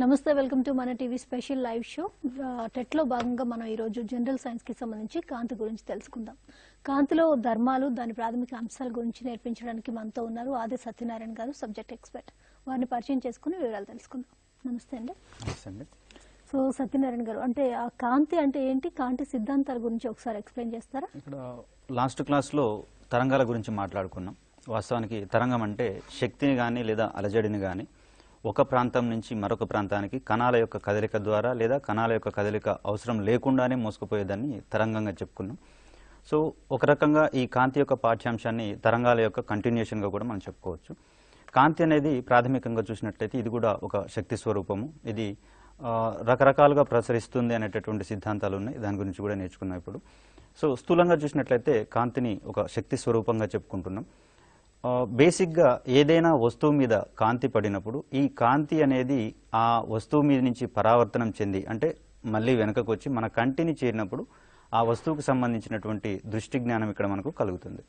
నమస్తే welcome to మన TV special live show టెట్లో భాగంగా మనం ఈరోజు జనరల్ సైన్స్ కి సంబంధించి కాంతి గురించి తెలుసుకుందాం. కాంతిలో ధర్మాలు దాని ప్రాథమిక అంశాల గురించి నేర్పించడానికి మనతో ఉన్నారు ఆది సత్యనారాయణ గారు, సబ్జెక్ట్ ఎక్స్పర్ట్. వారిని పరిచయం చేసుకుని వివరాలు తెలుసుకుందాం. నమస్తే అండి. సో సత్యనారాయణ గారు, అంటే ఆ కాంతి అంటే ఏంటి, కాంతి సిద్ధాంతాల గురించి ఒకసారి ఎక్స్ప్లెయిన్ చేస్తారా? ఇక్కడ లాస్ట్ క్లాస్లో తరంగాల గురించి మాట్లాడుకున్నాం. వాస్తవానికి తరంగం అంటే శక్తిని కానీ లేదా అలజడిని కానీ ఒక ప్రాంతం నుంచి మరొక ప్రాంతానికి కణాల యొక్క కదలిక ద్వారా లేదా కణాల యొక్క కదలిక అవసరం లేకుండానే మోసుకుపోయేదాన్ని తరంగంగా చెప్పుకున్నాం. సో ఒక రకంగా ఈ కాంతి యొక్క పాఠ్యాంశాన్ని తరంగాల యొక్క కంటిన్యూషన్గా కూడా మనం చెప్పుకోవచ్చు. కాంతి అనేది ప్రాథమికంగా చూసినట్లయితే ఇది కూడా ఒక శక్తి స్వరూపము. ఇది రకరకాలుగా ప్రసరిస్తుంది అనేటటువంటి సిద్ధాంతాలు ఉన్నాయి, దాని గురించి కూడా నేర్చుకున్నాం ఇప్పుడు. సో స్థూలంగా చూసినట్లయితే కాంతిని ఒక శక్తి స్వరూపంగా చెప్పుకుంటున్నాం. బేసిక్గా ఏదైనా వస్తువు మీద కాంతి పడినప్పుడు ఈ కాంతి అనేది ఆ వస్తువు మీద నుంచి పరావర్తనం చెంది అంటే మళ్ళీ వెనకకు వచ్చి మన కంటిని చేరినప్పుడు ఆ వస్తువుకు సంబంధించినటువంటి దృష్టి జ్ఞానం ఇక్కడ మనకు కలుగుతుంది.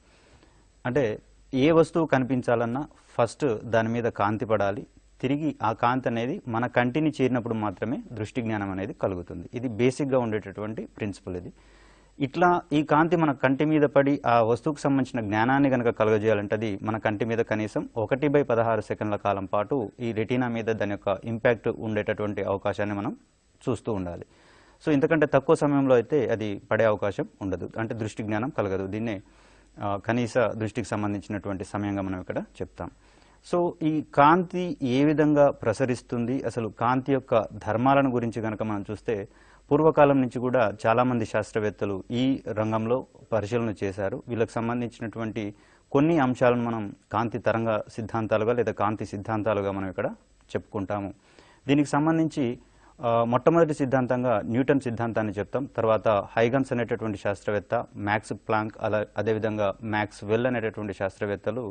అంటే ఏ వస్తువు కనిపించాలన్నా ఫస్ట్ దాని మీద కాంతి పడాలి, తిరిగి ఆ కాంతి అనేది మన కంటిని చేరినప్పుడు మాత్రమే దృష్టి జ్ఞానం అనేది కలుగుతుంది. ఇది బేసిక్గా ఉండేటటువంటి ప్రిన్సిపల్. ఇది ఇట్లా ఈ కాంతి మన కంటి మీద పడి ఆ వస్తువుకు సంబంధించిన జ్ఞానాన్ని కనుక కలుగజేయాలంటే అది మన కంటి మీద కనీసం 1/16 సెకండ్ల కాలం పాటు ఈ రెటీనా మీద దాని యొక్క ఇంపాక్ట్ ఉండేటటువంటి అవకాశాన్ని మనం చూస్తూ ఉండాలి. సో ఇంతకంటే తక్కువ సమయంలో అయితే అది పడే అవకాశం ఉండదు, అంటే దృష్టి జ్ఞానం కలగదు. దీన్నే కనీస దృష్టికి సంబంధించినటువంటి సమయంగా మనం ఇక్కడ చెప్తాం. సో ఈ కాంతి ఏ విధంగా ప్రసరిస్తుంది, అసలు కాంతి యొక్క ధర్మాలను గురించి కనుక మనం చూస్తే పూర్వకాలం నుంచి కూడా చాలామంది శాస్త్రవేత్తలు ఈ రంగంలో పరిశీలన చేశారు. వీళ్ళకి సంబంధించినటువంటి కొన్ని అంశాలను మనం కాంతి తరంగ సిద్ధాంతాలుగా లేదా కాంతి సిద్ధాంతాలుగా మనం ఇక్కడ చెప్పుకుంటాము. దీనికి సంబంధించి మొట్టమొదటి సిద్ధాంతంగా న్యూటన్ సిద్ధాంతాన్ని చెప్తాం. తర్వాత హైగన్స్ అనేటటువంటి శాస్త్రవేత్త, మ్యాక్స్ ప్లాంక్, అదేవిధంగా మ్యాక్స్ వెల్ అనేటటువంటి శాస్త్రవేత్తలు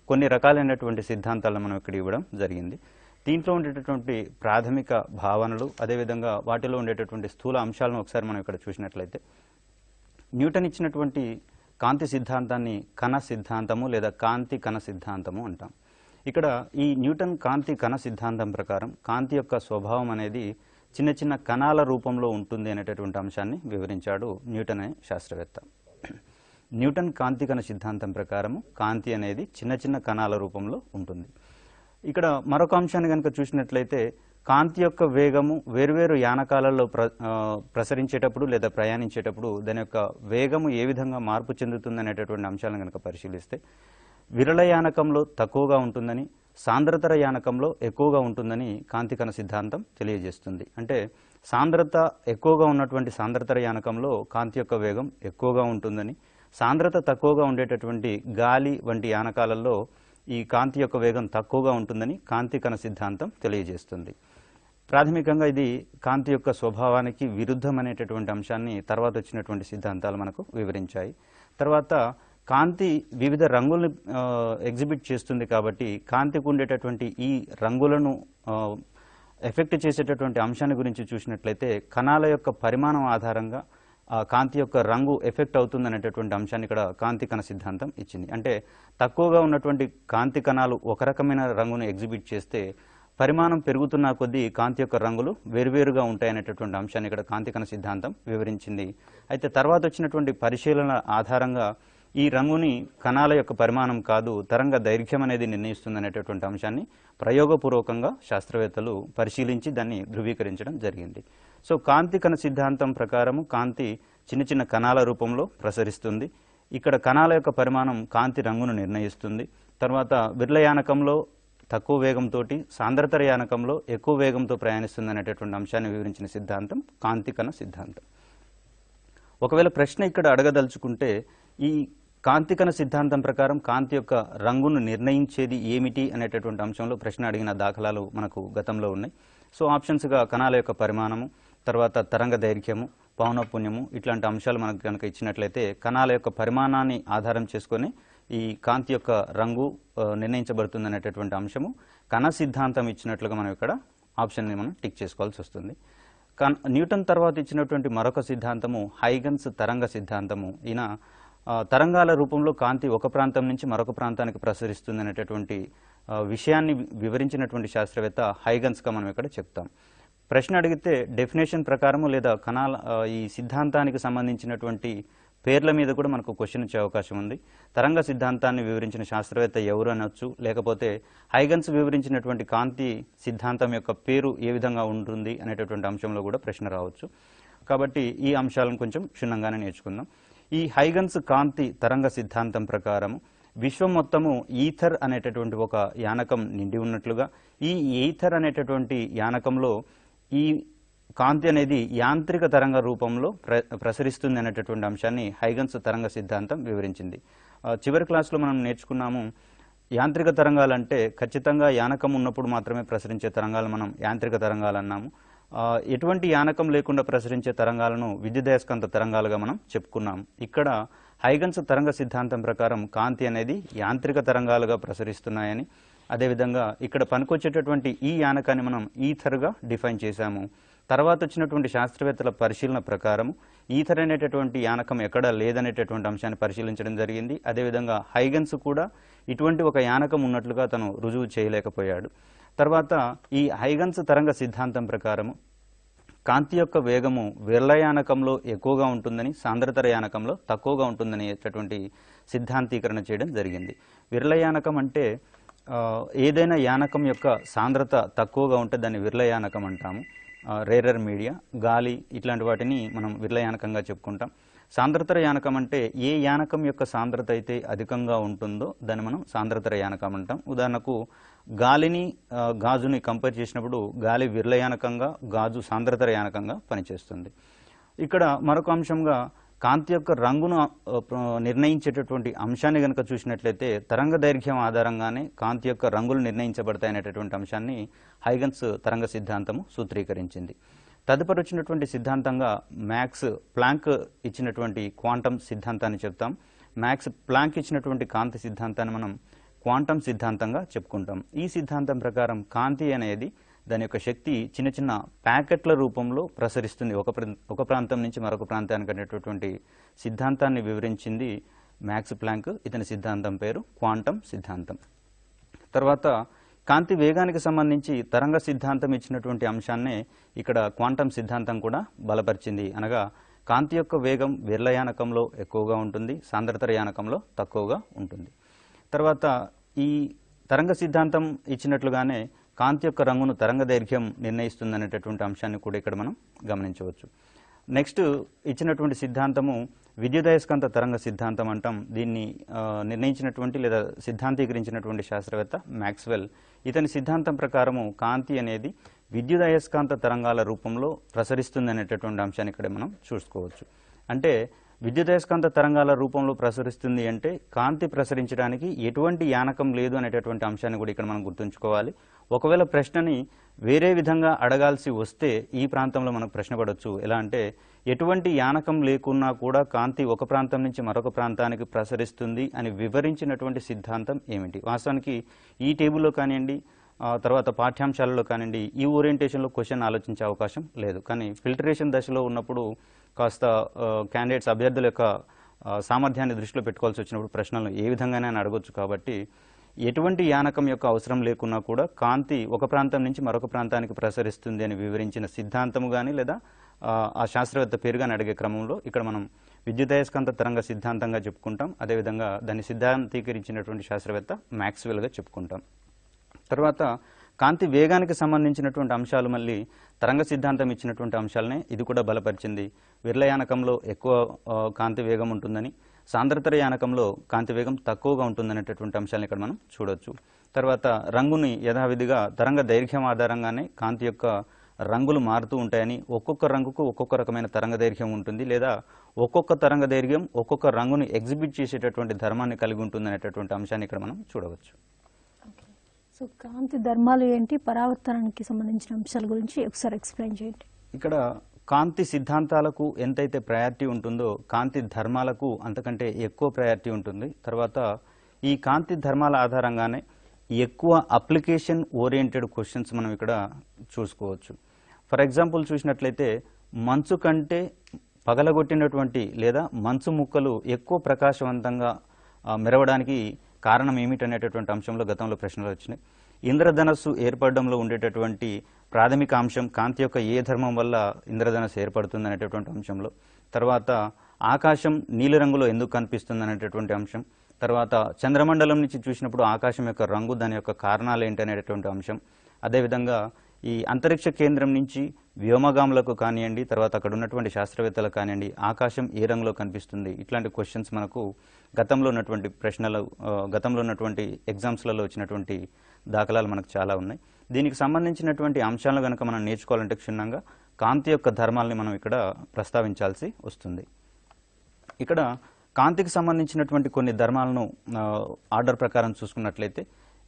కొన్ని రకాలైనటువంటి సిద్ధాంతాలను మనం ఇక్కడ ఇవ్వడం జరిగింది. దీంట్లో ఉండేటటువంటి ప్రాథమిక భావనలు అదేవిధంగా వాటిలో ఉండేటటువంటి స్థూల అంశాలను ఒకసారి మనం ఇక్కడ చూసినట్లయితే న్యూటన్ ఇచ్చినటువంటి కాంతి సిద్ధాంతాన్ని కణ సిద్ధాంతము లేదా కాంతి కణ సిద్ధాంతము అంటాం. ఇక్కడ ఈ న్యూటన్ కాంతి కణ సిద్ధాంతం ప్రకారం కాంతి యొక్క స్వభావం అనేది చిన్న చిన్న కణాల రూపంలో ఉంటుంది అనేటటువంటి అంశాన్ని వివరించాడు న్యూటన్ అనే శాస్త్రవేత్త. న్యూటన్ కాంతి కణ సిద్ధాంతం ప్రకారము కాంతి అనేది చిన్న చిన్న కణాల రూపంలో ఉంటుంది. ఇక్కడ మరొక అంశాన్ని కనుక చూసినట్లయితే కాంతి యొక్క వేగము వేర్వేరు యానకాలలో ప్రసరించేటప్పుడు లేదా ప్రయాణించేటప్పుడు దాని యొక్క వేగము ఏ విధంగా మార్పు చెందుతుంది అనేటటువంటి అంశాలను కనుక పరిశీలిస్తే విరళ యానకంలో తక్కువగా ఉంటుందని, సాంద్రతర యానకంలో ఎక్కువగా ఉంటుందని కాంతి కణ సిద్ధాంతం తెలియజేస్తుంది. అంటే సాంద్రత ఎక్కువగా ఉన్నటువంటి సాంద్రతర యానకంలో కాంతి యొక్క వేగం ఎక్కువగా ఉంటుందని, సాంద్రత తక్కువగా ఉండేటటువంటి గాలి వంటి యానకాలలో ఈ కాంతి యొక్క వేగం తక్కువగా ఉంటుందని కాంతి కణ సిద్ధాంతం తెలియజేస్తుంది. ప్రాథమికంగా ఇది కాంతి యొక్క స్వభావానికి విరుద్ధం అనేటటువంటి అంశాన్ని తర్వాత వచ్చినటువంటి సిద్ధాంతాలు మనకు వివరించాయి. తర్వాత కాంతి వివిధ రంగులను ఎగ్జిబిట్ చేస్తుంది కాబట్టి కాంతికి ఉండేటటువంటి ఈ రంగులను ఎఫెక్ట్ చేసేటటువంటి అంశాన్ని గురించి చూసినట్లయితే కణాల యొక్క పరిమాణం ఆధారంగా కాంతి యొక్క రంగు ఎఫెక్ట్ అవుతుంది అనేటటువంటి అంశాన్ని ఇక్కడ కాంతి కణ సిద్ధాంతం ఇచ్చింది. అంటే తక్కువగా ఉన్నటువంటి కాంతి కణాలు ఒక రకమైన రంగును ఎగ్జిబిట్ చేస్తే పరిమాణం పెరుగుతున్న కొద్దీ కాంతి యొక్క రంగులు వేరువేరుగా ఉంటాయనేటటువంటి అంశాన్ని ఇక్కడ కాంతి కణ సిద్ధాంతం వివరించింది. అయితే తర్వాత వచ్చినటువంటి పరిశీలన ఆధారంగా ఈ రంగుని కణాల యొక్క పరిమాణం కాదు తరంగ దైర్ఘ్యం అనేది నిర్ణయిస్తుంది అనేటటువంటి అంశాన్ని ప్రయోగపూర్వకంగా శాస్త్రవేత్తలు పరిశీలించి దాన్ని ధృవీకరించడం జరిగింది. సో కాంతి కణ సిద్ధాంతం ప్రకారము కాంతి చిన్న చిన్న కణాల రూపంలో ప్రసరిస్తుంది. ఇక్కడ కణాల యొక్క పరిమాణం కాంతి రంగును నిర్ణయిస్తుంది. తర్వాత విరళ యానకంలో తక్కువ వేగంతో, సాంద్రతర యానకంలో ఎక్కువ వేగంతో ప్రయాణిస్తుంది అనేటటువంటి అంశాన్ని వివరించిన సిద్ధాంతం కాంతి కణ సిద్ధాంతం. ఒకవేళ ప్రశ్న ఇక్కడ అడగదలుచుకుంటే ఈ కాంతి కణ సిద్ధాంతం ప్రకారం కాంతి యొక్క రంగును నిర్ణయించేది ఏమిటి అనేటటువంటి అంశంలో ప్రశ్న అడిగిన దాఖలాలు మనకు గతంలో ఉన్నాయి. సో ఆప్షన్స్గా కణాల యొక్క పరిమాణము, తర్వాత తరంగ దైర్ఘ్యము, పౌనఃపున్యము ఇట్లాంటి అంశాలు మనకు కనుక ఇచ్చినట్లయితే కణాల యొక్క పరిమాణాన్ని ఆధారం చేసుకొని ఈ కాంతి యొక్క రంగు నిర్ణయించబడుతుంది అనేటటువంటి అంశము కణ సిద్ధాంతం ఇచ్చినట్లుగా మనం ఇక్కడ ఆప్షన్ని మనం టిక్ చేసుకోవాల్సి వస్తుంది. న్యూటన్ తర్వాత ఇచ్చినటువంటి మరొక సిద్ధాంతము హైగన్స్ తరంగ సిద్ధాంతము. ఈయన తరంగాల రూపంలో కాంతి ఒక ప్రాంతం నుంచి మరొక ప్రాంతానికి ప్రసరిస్తుంది అనేటటువంటి విషయాన్ని వివరించినటువంటి శాస్త్రవేత్త హైగన్స్గా మనం ఇక్కడ చెప్తాం. ప్రశ్న అడిగితే డెఫినేషన్ ప్రకారము లేదా ఈ సిద్ధాంతానికి సంబంధించినటువంటి పేర్ల మీద కూడా మనకు క్వశ్చన్ వచ్చే అవకాశం ఉంది. తరంగ సిద్ధాంతాన్ని వివరించిన శాస్త్రవేత్త ఎవరు అనొచ్చు, లేకపోతే హైగన్స్ వివరించినటువంటి కాంతి సిద్ధాంతం యొక్క పేరు ఏ విధంగా ఉంటుంది అనేటటువంటి అంశంలో కూడా ప్రశ్న రావచ్చు. కాబట్టి ఈ అంశాలను కొంచెం క్షుణ్ణంగానే నేర్చుకుందాం. ఈ హైగన్స్ కాంతి తరంగ సిద్ధాంతం ప్రకారము విశ్వం మొత్తము ఈథర్ అనేటటువంటి ఒక యానకం నిండి ఉన్నట్లుగా, ఈ ఈథర్ అనేటటువంటి యానకంలో ఈ కాంతి అనేది యాంత్రిక తరంగ రూపంలో ప్రసరిస్తుంది అనేటటువంటి అంశాన్ని హైగన్స్ తరంగ సిద్ధాంతం వివరించింది. చివరి క్లాసులో మనం నేర్చుకున్నాము, యాంత్రిక తరంగాలంటే ఖచ్చితంగా యానకం ఉన్నప్పుడు మాత్రమే ప్రసరించే తరంగాలు మనం యాంత్రిక తరంగాలు అన్నాము. ఎటువంటి యానకం లేకుండా ప్రసరించే తరంగాలను విద్యుదయస్కాంత తరంగాలుగా మనం చెప్పుకున్నాం. ఇక్కడ హైగన్స్ తరంగ సిద్ధాంతం ప్రకారం కాంతి అనేది యాంత్రిక తరంగాలుగా ప్రసరిస్తున్నాయని, అదేవిధంగా ఇక్కడ పనికొచ్చేటటువంటి ఈ యానకాన్ని మనం ఈథర్గా డిఫైన్ చేశాము. తర్వాత వచ్చినటువంటి శాస్త్రవేత్తల పరిశీలన ప్రకారం ఈథర్ అనేటటువంటి యానకం ఎక్కడా లేదనేటటువంటి అంశాన్ని పరిశీలించడం జరిగింది. అదేవిధంగా హైగన్స్ కూడా ఇటువంటి ఒక యానకం ఉన్నట్లుగా తను రుజువు చేయలేకపోయాడు. తర్వాత ఈ హైగన్స్ తరంగ సిద్ధాంతం ప్రకారము కాంతి యొక్క వేగము విరళయానకంలో ఎక్కువగా ఉంటుందని, సాంద్రతర యానకంలో తక్కువగా ఉంటుందనేటటువంటి సిద్ధాంతీకరణ చేయడం జరిగింది. విరళయానకం అంటే ఏదైనా యానకం యొక్క సాంద్రత తక్కువగా ఉంటే దాన్ని విరళయానకం అంటాము. రేరర్ మీడియా, గాలి ఇట్లాంటి వాటిని మనం విరళయానకంగా చెప్పుకుంటాం. సాంద్రతర యానకం అంటే ఏ యానకం యొక్క సాంద్రత అయితే అధికంగా ఉంటుందో దాన్ని మనం సాంద్రతర యానకం అంటాం. ఉదాహరణకు గాలిని గాజుని కంపేర్ చేసినప్పుడు గాలి విరళయానకంగా, గాజు సాంద్రతర యానకంగా పనిచేస్తుంది. ఇక్కడ మరొక అంశంగా కాంతి యొక్క రంగును నిర్ణయించేటటువంటి అంశాన్ని కనుక చూసినట్లయితే తరంగ దైర్ఘ్యం ఆధారంగానే కాంతి యొక్క రంగులు నిర్ణయించబడతాయనేటటువంటి అంశాన్ని హైగన్స్ తరంగ సిద్ధాంతము సూత్రీకరించింది. తదుపరి వచ్చినటువంటి సిద్ధాంతంగా మ్యాక్స్ ప్లాంక్ ఇచ్చినటువంటి క్వాంటం సిద్ధాంతాన్ని చెప్తాం. మ్యాక్స్ ప్లాంక్ ఇచ్చినటువంటి కాంతి సిద్ధాంతాన్ని మనం క్వాంటం సిద్ధాంతంగా చెప్పుకుంటాం. ఈ సిద్ధాంతం ప్రకారం కాంతి అనేది దాని యొక్క శక్తి చిన్న చిన్న ప్యాకెట్ల రూపంలో ప్రసరిస్తుంది ఒక ప్రాంతం నుంచి మరొక ప్రాంతానికి అనేటటువంటి సిద్ధాంతాన్ని వివరించింది మ్యాక్స్ ప్లాంక్. ఇతని సిద్ధాంతం పేరు క్వాంటం సిద్ధాంతం. తర్వాత కాంతి వేగానికి సంబంధించి తరంగ సిద్ధాంతం ఇచ్చినటువంటి అంశాన్నే ఇక్కడ క్వాంటం సిద్ధాంతం కూడా బలపరిచింది. అనగా కాంతి యొక్క వేగం విరళయానకంలో ఎక్కువగా ఉంటుంది, సాంద్రతర యానకంలో తక్కువగా ఉంటుంది. తర్వాత ఈ తరంగ సిద్ధాంతం ఇచ్చినట్లుగానే కాంతి యొక్క రంగును తరంగ దైర్ఘ్యం నిర్ణయిస్తుంది అనేటటువంటి అంశాన్ని కూడా ఇక్కడ మనం గమనించవచ్చు. నెక్స్ట్ ఇచ్చినటువంటి సిద్ధాంతము విద్యుదయస్కాంత తరంగ సిద్ధాంతం అంటాం. దీన్ని నిర్ణయించినటువంటి లేదా సిద్ధాంతీకరించినటువంటి శాస్త్రవేత్త మ్యాక్స్వెల్. ఇతని సిద్ధాంతం ప్రకారము కాంతి అనేది విద్యుదయస్కాంత తరంగాల రూపంలో ప్రసరిస్తుంది అనేటటువంటి అంశాన్ని ఇక్కడ మనం చూసుకోవచ్చు. అంటే విద్యుదయస్కాంత తరంగాల రూపంలో ప్రసరిస్తుంది అంటే కాంతి ప్రసరించడానికి ఎటువంటి యానకం లేదు అనేటటువంటి అంశాన్ని కూడా ఇక్కడ మనం గుర్తుంచుకోవాలి. ఒకవేళ ప్రశ్నని వేరే విధంగా అడగాల్సి వస్తే ఈ ప్రాంతంలో మనకు ప్రశ్న పడవచ్చు. ఎలా అంటే ఎటువంటి యానకం లేకున్నా కూడా కాంతి ఒక ప్రాంతం నుంచి మరొక ప్రాంతానికి ప్రసరిస్తుంది అని వివరించినటువంటి సిద్ధాంతం ఏమిటి? వాస్తవానికి ఈ టేబుల్లో కానివ్వండి, తర్వాత పాఠ్యాంశాలలో కానివ్వండి, ఈ ఓరియంటేషన్లో క్వశ్చన్ ఆలోచించే అవకాశం లేదు. కానీ ఫిల్టరేషన్ దశలో ఉన్నప్పుడు కాస్త క్యాండిడేట్స్ అభ్యర్థుల యొక్క సామర్థ్యాన్ని దృష్టిలో పెట్టుకోవాల్సి వచ్చినప్పుడు ప్రశ్నలను ఏ విధంగానైనా అడగొచ్చు. కాబట్టి ఎటువంటి యానకం యొక్క అవసరం లేకున్నా కూడా కాంతి ఒక ప్రాంతం నుంచి మరొక ప్రాంతానికి ప్రసరిస్తుంది అని వివరించిన సిద్ధాంతము కానీ లేదా ఆ శాస్త్రవేత్త పేరు కానీ అడిగే క్రమంలో ఇక్కడ మనం విద్యుదయస్కాంత తరంగ సిద్ధాంతంగా చెప్పుకుంటాం. అదేవిధంగా దాన్ని సిద్ధాంతీకరించినటువంటి శాస్త్రవేత్త మ్యాక్స్వెల్గా చెప్పుకుంటాం. తర్వాత కాంతి వేగానికి సంబంధించినటువంటి అంశాలు మళ్ళీ తరంగ సిద్ధాంతం ఇచ్చినటువంటి అంశాలనే ఇది కూడా బలపరిచింది. విరళయానకంలో ఎక్కువ కాంతి వేగం ఉంటుందని, సాంద్రతర యానకంలో కాంతి వేగం తక్కువగా ఉంటుందనేటటువంటి అంశాలను ఇక్కడ మనం చూడొచ్చు. తర్వాత రంగుని యథావిధిగా తరంగ దైర్ఘ్యం ఆధారంగానే కాంతి యొక్క రంగులు మారుతూ ఉంటాయని, ఒక్కొక్క రంగుకు ఒక్కొక్క రకమైన తరంగ దైర్ఘ్యం ఉంటుంది, లేదా ఒక్కొక్క తరంగ దైర్ఘ్యం ఒక్కొక్క రంగుని ఎగ్జిబిట్ చేసేటటువంటి ధర్మాన్ని కలిగి ఉంటుందనేటటువంటి అంశాన్ని ఇక్కడ మనం చూడవచ్చు. సో కాంతి ధర్మాలు ఏంటి, పరావర్తనానికి సంబంధించిన అంశాల గురించి ఒకసారి ఎక్స్ప్లెయిన్ చేయండి. ఇక్కడ కాంతి సిద్ధాంతాలకు ఎంతైతే ప్రయారిటీ ఉంటుందో కాంతి ధర్మాలకు అంతకంటే ఎక్కువ ప్రయారిటీ ఉంటుంది. తర్వాత ఈ కాంతి ధర్మాల ఆధారంగానే ఎక్కువ అప్లికేషన్ ఓరియంటెడ్ క్వశ్చన్స్ మనం ఇక్కడ చూసుకోవచ్చు. ఫర్ ఎగ్జాంపుల్ చూసినట్లయితే మంచు కంటే పగలగొట్టినటువంటి లేదా మంచు ముక్కలు ఎక్కువ ప్రకాశవంతంగా మెరవడానికి కారణం ఏమిటనేటటువంటి అంశంలో గతంలో ప్రశ్నలు వచ్చినాయి. ఇంద్రధనస్సు ఏర్పడడంలో ఉండేటటువంటి ప్రాథమిక అంశం కాంతి యొక్క ఏ ధర్మం వల్ల ఇంద్రధనస్సు ఏర్పడుతుంది అనేటటువంటి అంశంలో, తర్వాత ఆకాశం నీలిరంగులో ఎందుకు కనిపిస్తుంది అనేటటువంటి అంశం, తర్వాత చంద్రమండలం నుంచి చూసినప్పుడు ఆకాశం యొక్క రంగు దాని యొక్క కారణాలు ఏంటి అనేటటువంటి అంశం, అదేవిధంగా ఈ అంతరిక్ష కేంద్రం నుంచి వ్యోమగాములకు కానివ్వండి, తర్వాత అక్కడ ఉన్నటువంటి శాస్త్రవేత్తలకు కానివ్వండి ఆకాశం ఏ రంగులో కనిపిస్తుంది, ఇట్లాంటి క్వశ్చన్స్ మనకు గతంలో ఉన్నటువంటి ప్రశ్నలు గతంలో ఉన్నటువంటి ఎగ్జామ్స్లలో వచ్చినటువంటి దాఖలాలు మనకు చాలా ఉన్నాయి. దీనికి సంబంధించినటువంటి అంశాలను కనుక మనం నేర్చుకోవాలంటే క్షుణ్ణంగా కాంతి యొక్క ధర్మాలని మనం ఇక్కడ ప్రస్తావించాల్సి వస్తుంది. ఇక్కడ కాంతికి సంబంధించినటువంటి కొన్ని ధర్మాలను ఆర్డర్ ప్రకారం చూసుకున్నట్లయితే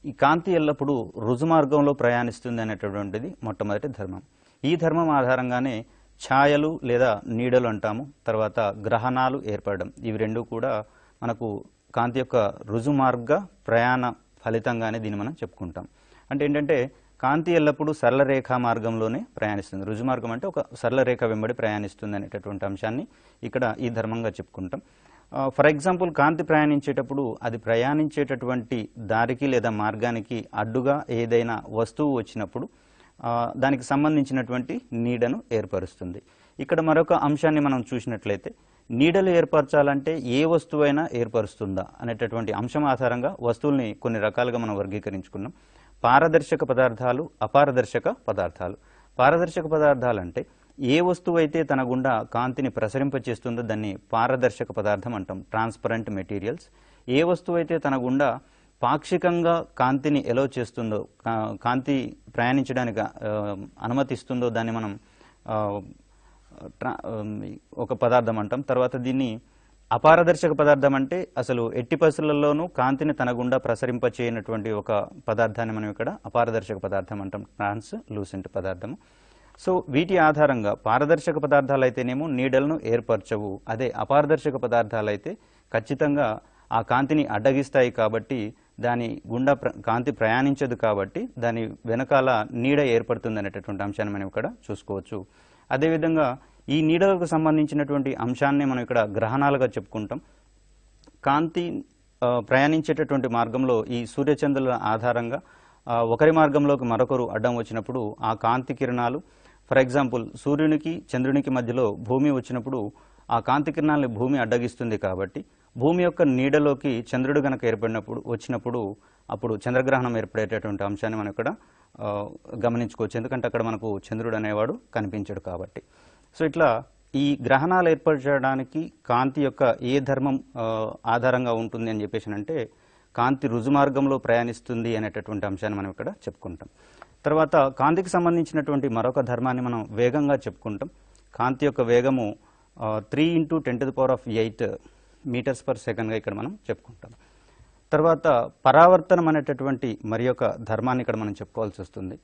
ఈ కాంతి ఎల్లప్పుడూ రుజుమార్గంలో ప్రయాణిస్తుంది అనేటటువంటిది మొట్టమొదటి ధర్మం. ఈ ధర్మం ఆధారంగానే ఛాయలు లేదా నీడలు అంటాము, తర్వాత గ్రహణాలు ఏర్పడడం, ఇవి రెండు కూడా మనకు కాంతి యొక్క రుజుమార్గ ప్రయాణ ఫలితంగానే దీన్ని మనం చెప్పుకుంటాం. అంటే ఏంటంటే కాంతి ఎల్లప్పుడూ సరళ రేఖా మార్గంలోనే ప్రయాణిస్తుంది. రుజుమార్గం అంటే ఒక సరళ రేఖ వెంబడి ప్రయాణిస్తుంది అనేటటువంటి అంశాన్ని ఇక్కడ ఈ ధర్మంగా చెప్పుకుంటాం. ఫర్ ఎగ్జాంపుల్ కాంతి ప్రయాణించేటప్పుడు అది ప్రయాణించేటటువంటి దారికి లేదా మార్గానికి అడ్డుగా ఏదైనా వస్తువు వచ్చినప్పుడు దానికి సంబంధించినటువంటి నీడను ఏర్పరుస్తుంది. ఇక్కడ మరొక అంశాన్ని మనం చూసినట్లయితే నీడలు ఏర్పరచాలంటే ఏ వస్తువైనా ఏర్పరుస్తుందా అనేటటువంటి అంశం ఆధారంగా వస్తువుల్ని కొన్ని రకాలుగా మనం వర్గీకరించుకున్నాం. పారదర్శక పదార్థాలు, అపారదర్శక పదార్థాలు. పారదర్శక పదార్థాలు అంటే ఏ వస్తువు అయితే తన గుండా కాంతిని ప్రసరింపచేస్తుందో దాన్ని పారదర్శక పదార్థం అంటాం, ట్రాన్స్పరెంట్ మెటీరియల్స్. ఏ వస్తువు అయితే తన గుండా పాక్షికంగా కాంతిని ఎలో చేస్తుందో, కాంతి ప్రయాణించడానికి అనుమతిస్తుందో దాన్ని మనం ఒక పదార్థం అంటాం. తర్వాత దీన్ని అపారదర్శక పదార్థం అంటే అసలు ఎట్టి పరిస్థితులలోనూ కాంతిని తన గుండా ప్రసరింపచేయనటువంటి ఒక పదార్థాన్ని మనం ఇక్కడ అపారదర్శక పదార్థం అంటాం, ట్రాన్స్లూసెంట్ పదార్థము. సో వీటి ఆధారంగా పారదర్శక పదార్థాలు అయితేనేమో నీడలను ఏర్పరచవు, అదే అపారదర్శక పదార్థాలు అయితే ఖచ్చితంగా ఆ కాంతిని అడ్డగిస్తాయి కాబట్టి దాని గుండా కాంతి ప్రయాణించదు కాబట్టి దాని వెనకాల నీడ ఏర్పడుతుంది అనేటటువంటి అంశాన్ని మనం ఇక్కడ చూసుకోవచ్చు. అదేవిధంగా ఈ నీడలకు సంబంధించినటువంటి అంశాన్ని మనం ఇక్కడ గ్రహణాలుగా చెప్పుకుంటాం. కాంతి ప్రయాణించేటటువంటి మార్గంలో ఈ సూర్యచంద్రుల ఆధారంగా ఒకరి మార్గంలోకి మరొకరు అడ్డం వచ్చినప్పుడు ఆ కాంతి కిరణాలు, ఫర్ ఎగ్జాంపుల్ సూర్యునికి చంద్రునికి మధ్యలో భూమి వచ్చినప్పుడు ఆ కాంతి కిరణాలని భూమి అడ్డగిస్తుంది కాబట్టి భూమి యొక్క నీడలోకి చంద్రుడు కనుక వచ్చినప్పుడు అప్పుడు చంద్రగ్రహణం ఏర్పడేటటువంటి అంశాన్ని మనం ఇక్కడ గమనించుకోవచ్చు. ఎందుకంటే అక్కడ మనకు చంద్రుడు అనేవాడు కనిపించడు కాబట్టి. సో ఇట్లా ఈ గ్రహణాలు ఏర్పరచడానికి కాంతి యొక్క ఏ ధర్మం ఆధారంగా ఉంటుంది అని చెప్పేసి అంటే కాంతి రుజుమార్గంలో ప్రయాణిస్తుంది అనేటటువంటి అంశాన్ని మనం ఇక్కడ చెప్పుకుంటాం. తర్వాత కాంతికి సంబంధించినటువంటి మరొక ధర్మాన్ని మనం వేగంగా చెప్పుకుంటాం. కాంతి యొక్క వేగము 3 × 10⁸ మీటర్స్ పర్ సెకండ్గా ఇక్కడ మనం చెప్పుకుంటాం. తర్వాత పరావర్తనం అనేటటువంటి మరి యొక్క ధర్మాన్ని ఇక్కడ మనం చెప్పుకోవాల్సి వస్తుంది.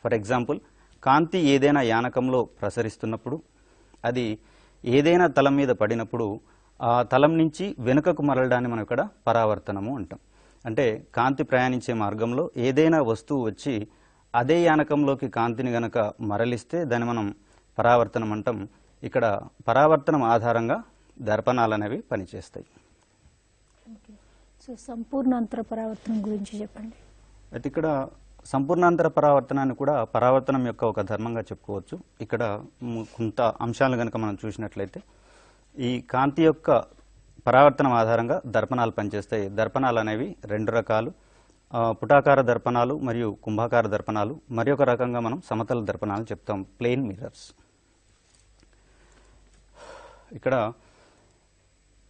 ఫర్ ఎగ్జాంపుల్ కాంతి ఏదైనా యానకంలో ప్రసరిస్తున్నప్పుడు అది ఏదైనా తలం మీద పడినప్పుడు ఆ తలం నుంచి వెనుకకు మరలడాన్ని మనం ఇక్కడ పరావర్తనము అంటాం. అంటే కాంతి ప్రయాణించే మార్గంలో ఏదైనా వస్తువు వచ్చి అదే యానకంలోకి కాంతిని గనక మరలిస్తే దాన్ని మనం పరావర్తనం అంటాం. ఇక్కడ పరావర్తనం ఆధారంగా దర్పణాలు అనేవి పనిచేస్తాయి. సో సంపూర్ణాంతర పరావర్తనం గురించి చెప్పండి. అయితే ఇక్కడ సంపూర్ణాంతర పరావర్తనాన్ని కూడా పరావర్తనం యొక్క ఒక ధర్మంగా చెప్పుకోవచ్చు. ఇక్కడ కొంత అంశాలు కనుక మనం చూసినట్లయితే ఈ కాంతి యొక్క పరావర్తనం ఆధారంగా దర్పణాలు పనిచేస్తాయి. దర్పణాలు అనేవి రెండు రకాలు, పుటాకార దర్పణాలు మరియు కుంభాకార దర్పణాలు. మరి ఒక రకంగా మనం సమతల దర్పణాలు చెప్తాం, ప్లేన్ మిర్రర్స్. ఇక్కడ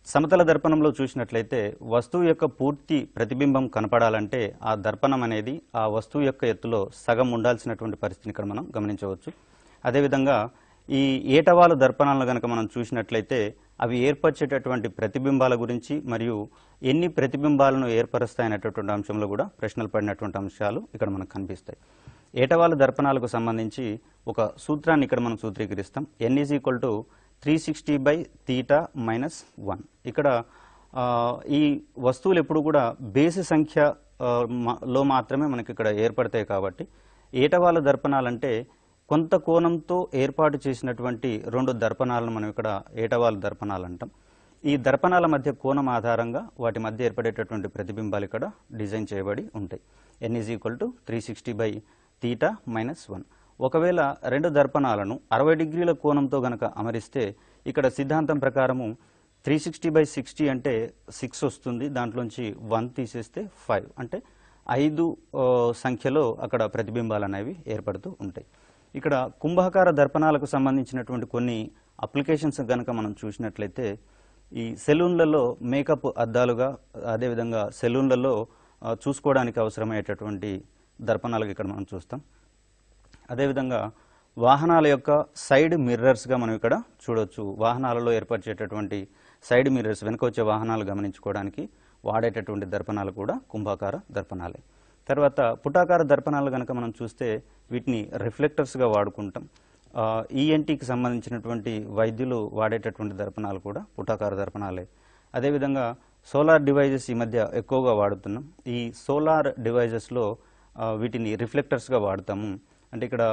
సమతల దర్పణంలో చూసినట్లయితే వస్తువు యొక్క పూర్తి ప్రతిబింబం కనపడాలంటే ఆ దర్పణం అనేది ఆ వస్తువు యొక్క ఎత్తులో సగం ఉండాల్సినటువంటి పరిస్థితిని ఇక్కడ మనం గమనించవచ్చు. అదేవిధంగా ఈ ఏటవాలు దర్పణాలను కనుక మనం చూసినట్లయితే అవి ఏర్పరిచేటటువంటి ప్రతిబింబాల గురించి మరియు ఎన్ని ప్రతిబింబాలను ఏర్పరుస్తాయనేటటువంటి అంశంలో కూడా ప్రశ్నలు పడినటువంటి అంశాలు ఇక్కడ మనకు కనిపిస్తాయి. ఏటవాలు దర్పణాలకు సంబంధించి ఒక సూత్రాన్ని ఇక్కడ మనం సూత్రీకరిస్తాం. n = 360/θ - 1. ఇక్కడ ఈ వస్తువులు ఎప్పుడు కూడా బేసి సంఖ్యలో మాత్రమే మనకి ఇక్కడ ఏర్పడతాయి కాబట్టి ఏటవాలు దర్పణాలంటే కొంత కోణంతో ఏర్పాటు చేసినటువంటి రెండు దర్పణాలను మనం ఇక్కడ ఏటవాలు దర్పణాలు అంటాం. ఈ దర్పణాల మధ్య కోణం ఆధారంగా వాటి మధ్య ఏర్పడేటటువంటి ప్రతిబింబాలు ఇక్కడ డిజైన్ చేయబడి ఉంటాయి. n = 360/θ-1. ఒకవేళ రెండు దర్పణాలను 60 డిగ్రీల కోణంతో గనక అమరిస్తే ఇక్కడ సిద్ధాంతం ప్రకారము 360/60 అంటే 6 వస్తుంది, దాంట్లోంచి 1 తీసేస్తే 5 అంటే 5 సంఖ్యలో అక్కడ ప్రతిబింబాలు అనేవి ఏర్పడుతూ ఉంటాయి. ఇక్కడ కుంభాకార దర్పణాలకు సంబంధించినటువంటి కొన్ని అప్లికేషన్స్ కనుక మనం చూసినట్లయితే ఈ సెలూన్లలో మేకప్ అద్దాలుగా, అదేవిధంగా సెలూన్లలో చూసుకోవడానికి అవసరమయ్యేటటువంటి దర్పణాలుగా ఇక్కడ మనం చూస్తాం. అదేవిధంగా వాహనాల యొక్క సైడ్ మిర్రర్స్గా మనం ఇక్కడ చూడవచ్చు. వాహనాలలో ఏర్పరిచేటటువంటి సైడ్ మిర్రర్స్, వెనుక వచ్చే వాహనాలు గమనించుకోవడానికి వాడేటటువంటి దర్పణాలు కూడా కుంభాకార దర్పణాలే. తర్వాత పుటాకార దర్పణాలు కనుక మనం చూస్తే వీటిని రిఫ్లెక్టర్స్గా వాడుకుంటాం. ఈఎన్టీకి సంబంధించినటువంటి వైద్యులు వాడేటటువంటి దర్పణాలు కూడా పుటాకార దర్పణాలే. అదేవిధంగా సోలార్ డివైజెస్ ఈ మధ్య ఎక్కువగా వాడుతున్నాం. ఈ సోలార్ డివైజెస్లో వీటిని రిఫ్లెక్టర్స్గా వాడతాము. అంటే ఇక్కడ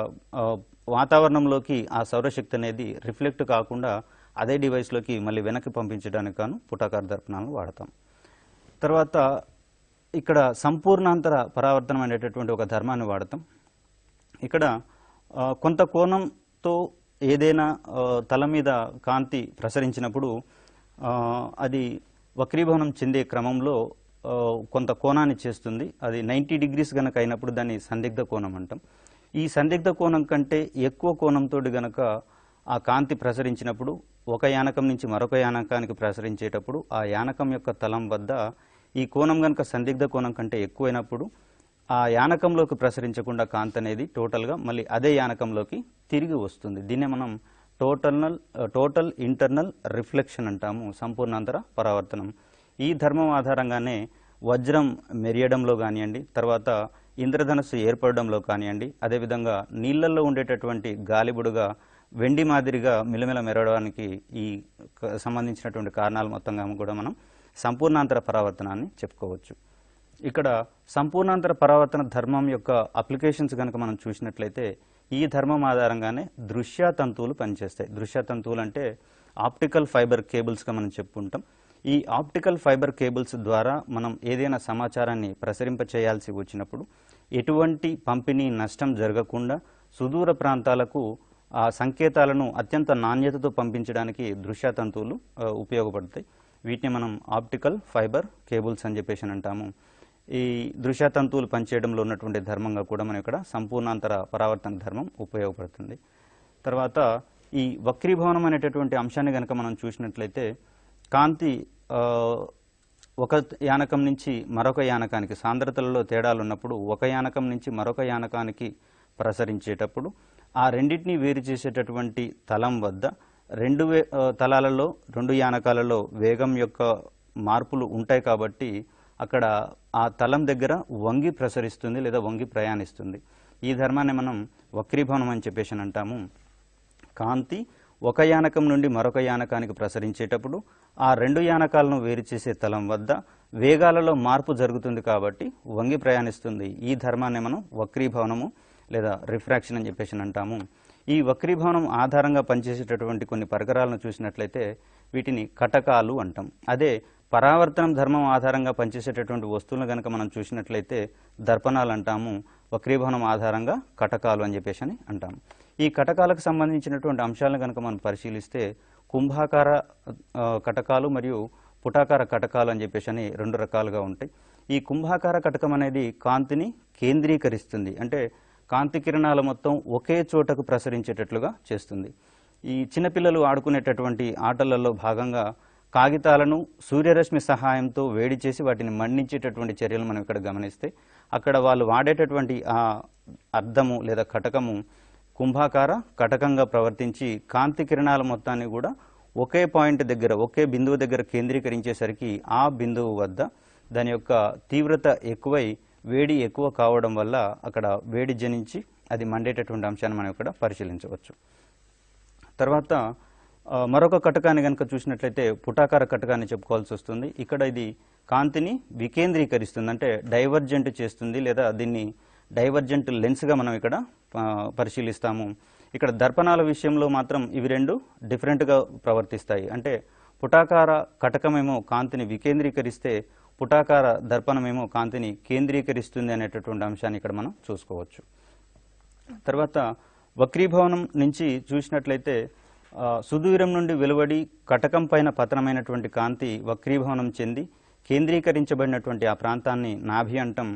వాతావరణంలోకి ఆ సౌరశక్తి అనేది రిఫ్లెక్ట్ కాకుండా అదే డివైస్లోకి మళ్ళీ వెనక్కి పంపించడానికి గాను పుటాకార దర్పణాలను వాడతాం. తర్వాత ఇక్కడ సంపూర్ణాంతర పరావర్తనం అనేటటువంటి ఒక ధర్మాన్ని వాడతాం. ఇక్కడ కొంత కోణంతో ఏదైనా తల మీద కాంతి ప్రసరించినప్పుడు అది వక్రీభవనం చెందే క్రమంలో కొంత కోణాన్ని చేస్తుంది. అది 90 డిగ్రీస్ గనక అయినప్పుడు దాన్ని సందిగ్ధ కోణం అంటాం. ఈ సందిగ్ధ కోణం కంటే ఎక్కువ కోణంతో గనక ఆ కాంతి ప్రసరించినప్పుడు ఒక యానకం నుంచి మరొక యానకానికి ప్రసరించేటప్పుడు ఆ యానకం యొక్క తలం వద్ద ఈ కోణం గనక సందిగ్ధ కోణం కంటే ఎక్కువైనప్పుడు ఆ యానకంలోకి ప్రసరించకుండా కాంతి అనేది టోటల్గా మళ్ళీ అదే యానకంలోకి తిరిగి వస్తుంది. దీన్నే మనం టోటల్ ఇంటర్నల్ రిఫ్లెక్షన్ అంటాము, సంపూర్ణాంతర పరావర్తనం. ఈ ధర్మం ఆధారంగానే వజ్రం మెరియడంలో కానివ్వండి, తర్వాత ఇంద్రధనస్సు ఏర్పడడంలో కానివ్వండి, అదేవిధంగా నీళ్లలో ఉండేటటువంటి గాలిబుడుగా వెండి మాదిరిగా మిలమిల మెరవడానికి ఈ సంబంధించినటువంటి కారణాలు మొత్తంగా కూడా మనం సంపూర్ణాంతర పరావర్తనాన్ని చెప్పుకోవచ్చు. ఇక్కడ సంపూర్ణాంతర పరావర్తన ధర్మం యొక్క అప్లికేషన్స్ కనుక మనం చూసినట్లయితే ఈ ధర్మం ఆధారంగానే దృశ్య తంతువులు పనిచేస్తాయి. దృశ్య తంతువులు అంటే ఆప్టికల్ ఫైబర్ కేబుల్స్గా మనం చెప్పుకుంటాం. ఈ ఆప్టికల్ ఫైబర్ కేబుల్స్ ద్వారా మనం ఏదైనా సమాచారాన్ని ప్రసరింప చేయాల్సి వచ్చినప్పుడు ఎటువంటి పంపిణీ నష్టం జరగకుండా సుదూర ప్రాంతాలకు ఆ సంకేతాలను అత్యంత నాణ్యతతో పంపించడానికి దృశ్య తంతువులు ఉపయోగపడతాయి. వీటిని మనం ఆప్టికల్ ఫైబర్ కేబుల్స్ అని చెప్పేసి అంటాము. ఈ దృశ్య తంతువులు పనిచేయడంలో ఉన్నటువంటి ధర్మంగా కూడా మనం ఇక్కడ సంపూర్ణాంతర పరావర్తన ధర్మం ఉపయోగపడుతుంది. తర్వాత ఈ వక్రీభవనం అనేటటువంటి అంశాన్ని కనుక మనం చూసినట్లయితే కాంతి ఒక యానకం నుంచి మరొక యానకానికి సాంద్రతలలో తేడాలు ఉన్నప్పుడు ఒక యానకం నుంచి మరొక యానకానికి ప్రసరించేటప్పుడు ఆ రెండింటినీ వేరు చేసేటటువంటి తలం వద్ద తలాలలో రెండు యానకాలలో వేగం యొక్క మార్పులు ఉంటాయి కాబట్టి అక్కడ ఆ తలం దగ్గర వంగి ప్రసరిస్తుంది లేదా వంగి ప్రయాణిస్తుంది. ఈ ధర్మాన్ని మనం వక్రీభవనం అని చెప్పేసి అంటాము. కాంతి ఒక యానకం నుండి మరొక యానకానికి ప్రసరించేటప్పుడు ఆ రెండు యానకాలను వేరు చేసే తలం వద్ద వేగాలలో మార్పు జరుగుతుంది కాబట్టి వంగి ప్రయాణిస్తుంది. ఈ ధర్మాన్ని మనం వక్రీభవనము లేదా రిఫ్రాక్షన్ అని చెప్పేసి అంటాము. ఈ వక్రీభవనం ఆధారంగా పనిచేసేటటువంటి కొన్ని పరికరాలను చూసినట్లయితే వీటిని కటకాలు అంటాం. అదే పరావర్తనం ధర్మం ఆధారంగా పనిచేసేటటువంటి వస్తువులను కనుక మనం చూసినట్లయితే దర్పణాలు అంటాము. వక్రీభవనం ఆధారంగా కటకాలు అని చెప్పేసి అంటాము. ఈ కటకాలకు సంబంధించినటువంటి అంశాలను కనుక మనం పరిశీలిస్తే కుంభాకార కటకాలు మరియు పుటాకార కటకాలు అని చెప్పేసి రెండు రకాలుగా ఉంటాయి. ఈ కుంభాకార కటకం అనేది కాంతిని కేంద్రీకరిస్తుంది, అంటే కాంతి కిరణాల మొత్తం ఒకే చోటకు ప్రసరించేటట్లుగా చేస్తుంది. ఈ చిన్నపిల్లలు ఆడుకునేటటువంటి ఆటలలో భాగంగా కాగితాలను సూర్యరశ్మి సహాయంతో వేడి చేసి వాటిని మండించేటటువంటి చర్యలు మనం ఇక్కడ గమనిస్తే అక్కడ వాళ్ళు వాడేటటువంటి ఆ అద్దము లేదా కటకము కుంభాకార కటకంగా ప్రవర్తించి కాంతి కిరణాల మొత్తాన్ని కూడా ఒకే పాయింట్ దగ్గర ఒకే బిందువు దగ్గర కేంద్రీకరించేసరికి ఆ బిందువు వద్ద దాని యొక్క తీవ్రత ఎక్కువై వేడి ఎక్కువ కావడం వల్ల అక్కడ వేడి జనించి అది మండేటటువంటి అంశాన్ని మనం ఇక్కడ పరిశీలించవచ్చు. తర్వాత మరొక కటకాన్ని కనుక చూసినట్లయితే పుటాకార కటకాన్ని చెప్పుకోవాల్సి వస్తుంది. ఇక్కడ ఇది కాంతిని వికేంద్రీకరిస్తుంది, అంటే డైవర్జెంట్ చేస్తుంది, లేదా దీన్ని డైవర్జెంట్ లెన్స్గా మనం ఇక్కడ పరిశీలిస్తాము. ఇక్కడ దర్పణాల విషయంలో మాత్రం ఇవి రెండు డిఫరెంట్గా ప్రవర్తిస్తాయి. అంటే పుటాకార కటకమేమో కాంతిని వికేంద్రీకరిస్తే పుటాకార దర్పణమేమో కాంతిని కేంద్రీకరిస్తుంది అనేటటువంటి అంశాన్ని ఇక్కడ మనం చూసుకోవచ్చు. తర్వాత వక్రీభవనం నుంచి చూసినట్లయితే సుదూరం నుండి వెలువడి కటకం పైన పతనమైనటువంటి కాంతి వక్రీభవనం చెంది కేంద్రీకరించబడినటువంటి ఆ ప్రాంతాన్ని నాభి అంటాం.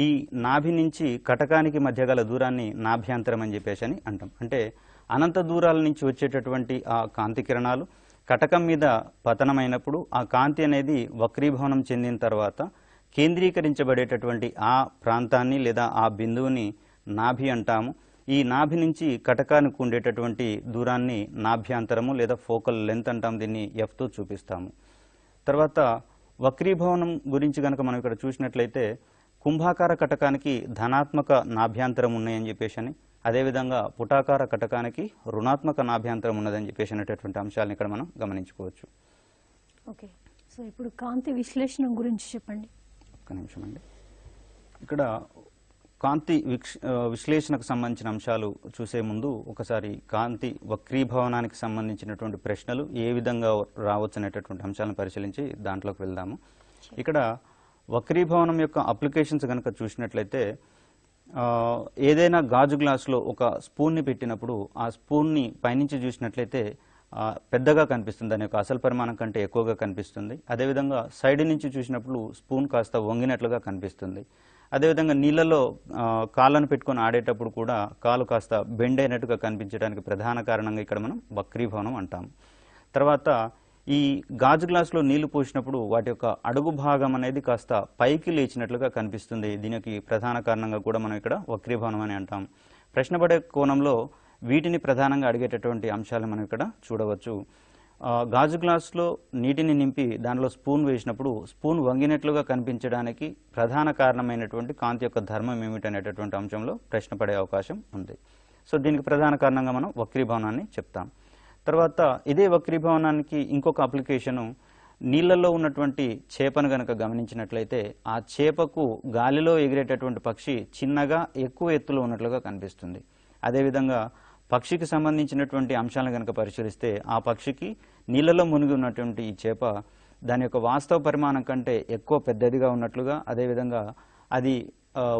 ఈ నాభి నుంచి కటకానికి మధ్య గల దూరాన్ని నాభ్యంతరం అని చెప్పేసి అని అంటాం. అంటే అనంత దూరాల నుంచి వచ్చేటటువంటి ఆ కాంతి కిరణాలు కటకం మీద పతనమైనప్పుడు ఆ కాంతి అనేది వక్రీభవనం చెందిన తర్వాత కేంద్రీకరించబడేటటువంటి ఆ ప్రాంతాన్ని లేదా ఆ బిందువుని నాభి అంటాము. ఈ నాభి నుంచి కటకానికి ఉండేటటువంటి దూరాన్ని నాభ్యాంతరము లేదా ఫోకల్ లెంత్ అంటాం. దీన్ని ఎఫ్తో చూపిస్తాము. తర్వాత వక్రీభవనం గురించి కనుక మనం ఇక్కడ చూసినట్లయితే కుంభాకార కటకానికి ధనాత్మక నాభ్యాంతరం ఉన్నాయని చెప్పేసి అని, అదేవిధంగా పుటాకార కటకానికి రుణాత్మక నాభ్యాంతరం ఉన్నదని చెప్పేసి అనేటటువంటి అంశాలను ఇక్కడ మనం గమనించుకోవచ్చు. ఓకే, సో ఇప్పుడు కాంతి విశ్లేషణ గురించి చెప్పండి. ఒక్క నిమిషం అండి. ఇక్కడ కాంతి విశ్లేషణకు సంబంధించిన అంశాలు చూసే ముందు ఒకసారి కాంతి వక్రీభవనానికి సంబంధించినటువంటి ప్రశ్నలు ఏ విధంగా రావచ్చు అనేటటువంటి అంశాలను పరిశీలించి దాంట్లోకి వెళ్దాము. ఇక్కడ వక్రీభవనం యొక్క అప్లికేషన్స్ కనుక చూసినట్లయితే ఏదైనా గాజు గ్లాసులో ఒక స్పూన్ని పెట్టినప్పుడు ఆ స్పూన్ని పైనుంచి చూసినట్లయితే పెద్దగా కనిపిస్తుంది, దాని యొక్క అసలు పరిమాణం కంటే ఎక్కువగా కనిపిస్తుంది. అదేవిధంగా సైడ్ నుంచి చూసినప్పుడు స్పూన్ కాస్త వంగినట్లుగా కనిపిస్తుంది. అదేవిధంగా నీళ్ళలో కాళ్ళను పెట్టుకొని ఆడేటప్పుడు కూడా కాలు కాస్త బెండ్ అయినట్టుగా కనిపించడానికి ప్రధాన కారణంగా ఇక్కడ మనం వక్రీభవనం అంటాం. తర్వాత ఈ గాజు గ్లాసులో నీళ్లు పోసినప్పుడు వాటి యొక్క అడుగు భాగం అనేది కాస్త పైకి లేచినట్లుగా కనిపిస్తుంది. దీనికి ప్రధాన కారణంగా కూడా మనం ఇక్కడ వక్రీభవనం అని అంటాం. ప్రశ్న పడే కోణంలో వీటిని ప్రధానంగా అడిగేటటువంటి అంశాలు మనం ఇక్కడ చూడవచ్చు. గాజు గ్లాసులో నీటిని నింపి దానిలో స్పూన్ వేసినప్పుడు స్పూన్ వంగినట్లుగా కనిపించడానికి ప్రధాన కారణమైనటువంటి కాంతి యొక్క ధర్మం ఏమిటనేటటువంటి అంశంలో ప్రశ్న పడే అవకాశం ఉంది. సో దీనికి ప్రధాన కారణంగా మనం వక్రీభవనాన్ని చెప్తాం. తర్వాత ఇదే వక్రీభవనానికి ఇంకొక అప్లికేషను, నీళ్ళల్లో ఉన్నటువంటి చేపను గనక గమనించినట్లయితే ఆ చేపకు గాలిలో ఎగిరేటటువంటి పక్షి చిన్నగా ఎక్కువ ఎత్తులో ఉన్నట్లుగా కనిపిస్తుంది. అదేవిధంగా పక్షికి సంబంధించినటువంటి అంశాలను కనుక పరిశీలిస్తే ఆ పక్షికి నీళ్ళలో మునిగి ఉన్నటువంటి ఈ చేప దాని యొక్క వాస్తవ పరిమాణం కంటే ఎక్కువ పెద్దదిగా ఉన్నట్లుగా, అదేవిధంగా అది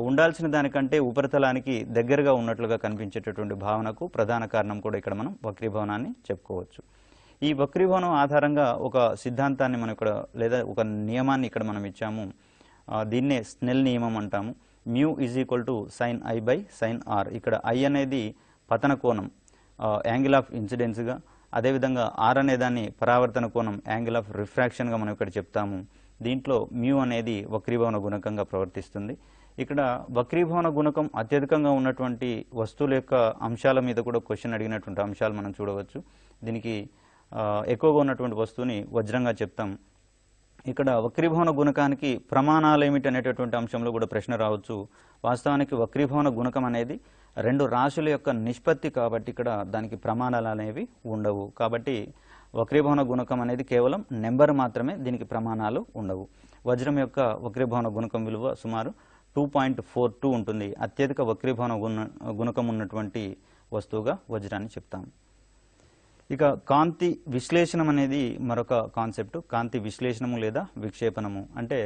ఉండాల్సిన దానికంటే ఉపరితలానికి దగ్గరగా ఉన్నట్లుగా కనిపించేటటువంటి భావనకు ప్రధాన కారణం కూడా ఇక్కడ మనం వక్రీభవనాన్ని చెప్పుకోవచ్చు. ఈ వక్రీభవనం ఆధారంగా ఒక సిద్ధాంతాన్ని మనం ఇక్కడ లేదా ఒక నియమాన్ని ఇక్కడ మనం ఇచ్చాము. దీన్నే స్నెల్ నియమం అంటాము. Mu is equal to sine i by sine r. ఇక్కడ ఐ అనేది పతన కోణం, యాంగిల్ ఆఫ్ ఇన్సిడెన్స్గా, అదేవిధంగా ఆర్ అనే దాన్ని పరావర్తన కోణం, యాంగిల్ ఆఫ్ రిఫ్రాక్షన్గా మనం ఇక్కడ చెప్తాము. దీంట్లో మ్యూ అనేది వక్రీభవన గుణకంగా ప్రవర్తిస్తుంది. ఇక్కడ వక్రీభవన గుణకం అత్యధికంగా ఉన్నటువంటి వస్తువుల యొక్క అంశాల మీద కూడా క్వశ్చన్ అడిగినటువంటి అంశాలు మనం చూడవచ్చు. దీనికి ఎక్కువగా ఉన్నటువంటి వస్తువుని వజ్రంగా చెప్తాం. ఇక్కడ వక్రీభవన గుణకానికి ప్రమాణాలు ఏమిటి అనేటటువంటి అంశంలో కూడా ప్రశ్న రావచ్చు. వాస్తవానికి వక్రీభవన గుణకం అనేది రెండు రాశుల యొక్క నిష్పత్తి కాబట్టి ఇక్కడ దానికి ప్రమాణాలు అనేవి ఉండవు. కాబట్టి వక్రీభవన గుణకం అనేది కేవలం నెంబర్ మాత్రమే, దీనికి ప్రమాణాలు ఉండవు. వజ్రం యొక్క వక్రీభవన గుణకం విలువ సుమారు 2.42 ఉంటుంది. అత్యధిక వక్రీభవన గుణకం ఉన్నటువంటి వస్తువుగా వజ్రాన్ని చెప్తాం. ఇక కాంతి విశ్లేషణం అనేది మరొక కాన్సెప్ట్. కాంతి విశ్లేషణము లేదా విక్షేపణము అంటే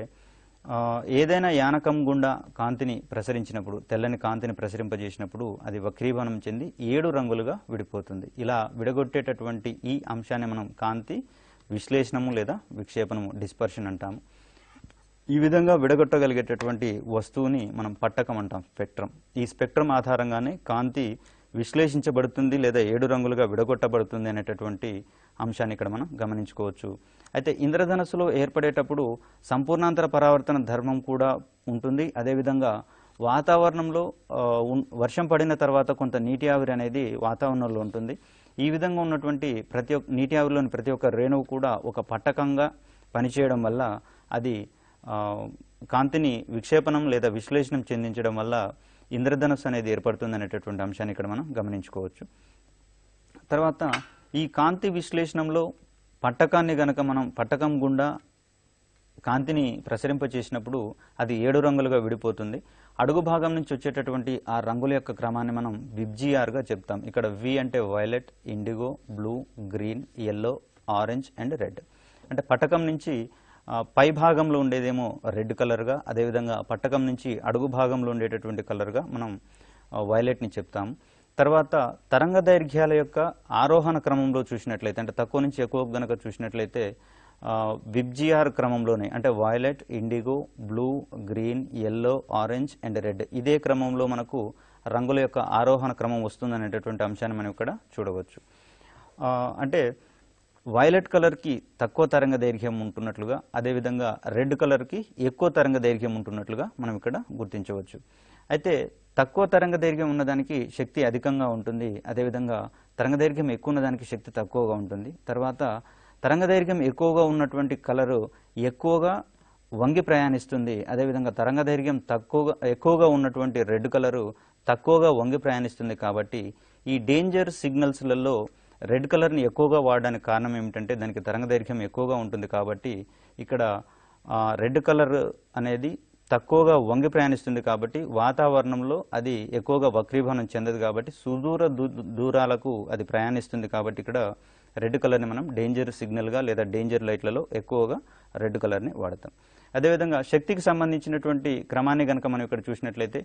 ఏదైనా యానకం గుండా కాంతిని ప్రసరించినప్పుడు, తెల్లని కాంతిని ప్రసరింపజేసినప్పుడు అది వక్రీభవనం చెంది 7 రంగులుగా విడిపోతుంది. ఇలా విడగొట్టేటటువంటి ఈ అంశాన్ని మనం కాంతి విశ్లేషణము లేదా విక్షేపణము, డిస్పర్షన్ అంటాము. ఈ విధంగా విడగొట్టగలిగేటటువంటి వస్తువుని మనం పట్టకం అంటాం, స్పెక్ట్రమ్. ఈ స్పెక్ట్రమ్ ఆధారంగానే కాంతి విశ్లేషించబడుతుంది లేదా 7 రంగులుగా విడగొట్టబడుతుంది అనేటటువంటి అంశాన్ని ఇక్కడ మనం గమనించుకోవచ్చు. అయితే ఇంద్రధనస్సులో ఏర్పడేటప్పుడు సంపూర్ణాంతర పరావర్తన ధర్మం కూడా ఉంటుంది. అదేవిధంగా వాతావరణంలో వర్షం పడిన తర్వాత కొంత నీటి ఆవిరి అనేది వాతావరణంలో ఉంటుంది. ఈ విధంగా ఉన్నటువంటి నీటి ఆవిరిలోని ప్రతి ఒక్క రేణువు కూడా ఒక పట్టకంగా పనిచేయడం వల్ల అది కాంతిని విక్షేపణం లేదా విశ్లేషణం చెందించడం వల్ల ఇంద్రధనస్సు అనేది ఏర్పడుతుంది అనేటటువంటి అంశాన్ని ఇక్కడ మనం గమనించుకోవచ్చు. తర్వాత ఈ కాంతి విశ్లేషణంలో పట్టకాన్ని గనక మనం పట్టకం గుండా కాంతిని ప్రసరింపచేసినప్పుడు అది 7 రంగులుగా విడిపోతుంది. అడుగు భాగం నుంచి వచ్చేటటువంటి ఆ రంగుల యొక్క క్రమాన్ని మనం విబ్జిఆర్గా చెప్తాం. ఇక్కడ వి అంటే violet, IndiGo, blue, green, yellow, orange and red. అంటే పట్టకం నుంచి పై భాగంలో ఉండేదేమో రెడ్ కలర్గా, అదేవిధంగా పట్టకం నుంచి అడుగు భాగంలో ఉండేటటువంటి కలర్గా మనం వైలెట్ని చెప్తాము. తర్వాత తరంగ దైర్ఘ్యాల యొక్క ఆరోహణ క్రమంలో చూసినట్లయితే, అంటే తక్కువ నుంచి ఎక్కువ గనక చూసినట్లయితే విబ్జిఆర్ క్రమంలోనే, అంటే violet, IndiGo, blue, green, yellow, orange and red, ఇదే క్రమంలో మనకు రంగుల యొక్క ఆరోహణ క్రమం వస్తుందనేటటువంటి అంశాన్ని మనం ఇక్కడ చూడవచ్చు. అంటే వైలెట్ కలర్కి తక్కువ తరంగ దైర్ఘ్యం ఉంటున్నట్లుగా, అదేవిధంగా రెడ్ కలర్కి ఎక్కువ తరంగ దైర్ఘ్యం ఉంటున్నట్లుగా మనం ఇక్కడ గుర్తించవచ్చు. అయితే తక్కువ తరంగ దైర్ఘ్యం ఉన్నదానికి శక్తి అధికంగా ఉంటుంది, అదేవిధంగా తరంగ దైర్ఘ్యం ఎక్కువ ఉన్నదానికి శక్తి తక్కువగా ఉంటుంది. తర్వాత తరంగ దైర్ఘ్యం ఎక్కువగా ఉన్నటువంటి కలరు ఎక్కువగా వంగి ప్రయాణిస్తుంది, అదేవిధంగా తరంగ దైర్ఘ్యం ఎక్కువగా ఉన్నటువంటి రెడ్ కలరు తక్కువగా వంగి ప్రయాణిస్తుంది. కాబట్టి ఈ డేంజర్ సిగ్నల్స్లలో రెడ్ కలర్ని ఎక్కువగా వాడడానికి కారణం ఏమిటంటే దానికి తరంగ దైర్ఘ్యం ఎక్కువగా ఉంటుంది. కాబట్టి ఇక్కడ రెడ్ కలర్ అనేది తక్కువగా వంగి ప్రయాణిస్తుంది, కాబట్టి వాతావరణంలో అది ఎక్కువగా వక్రీభవనం చెందదు, కాబట్టి సుదూర దూరాలకు అది ప్రయాణిస్తుంది. కాబట్టి ఇక్కడ రెడ్ కలర్ని మనం డేంజర్ సిగ్నల్గా లేదా డేంజర్ లైట్లలో ఎక్కువగా రెడ్ కలర్ని వాడతాం. అదేవిధంగా శక్తికి సంబంధించినటువంటి క్రమాన్ని కనుక మనం ఇక్కడ చూసినట్లయితే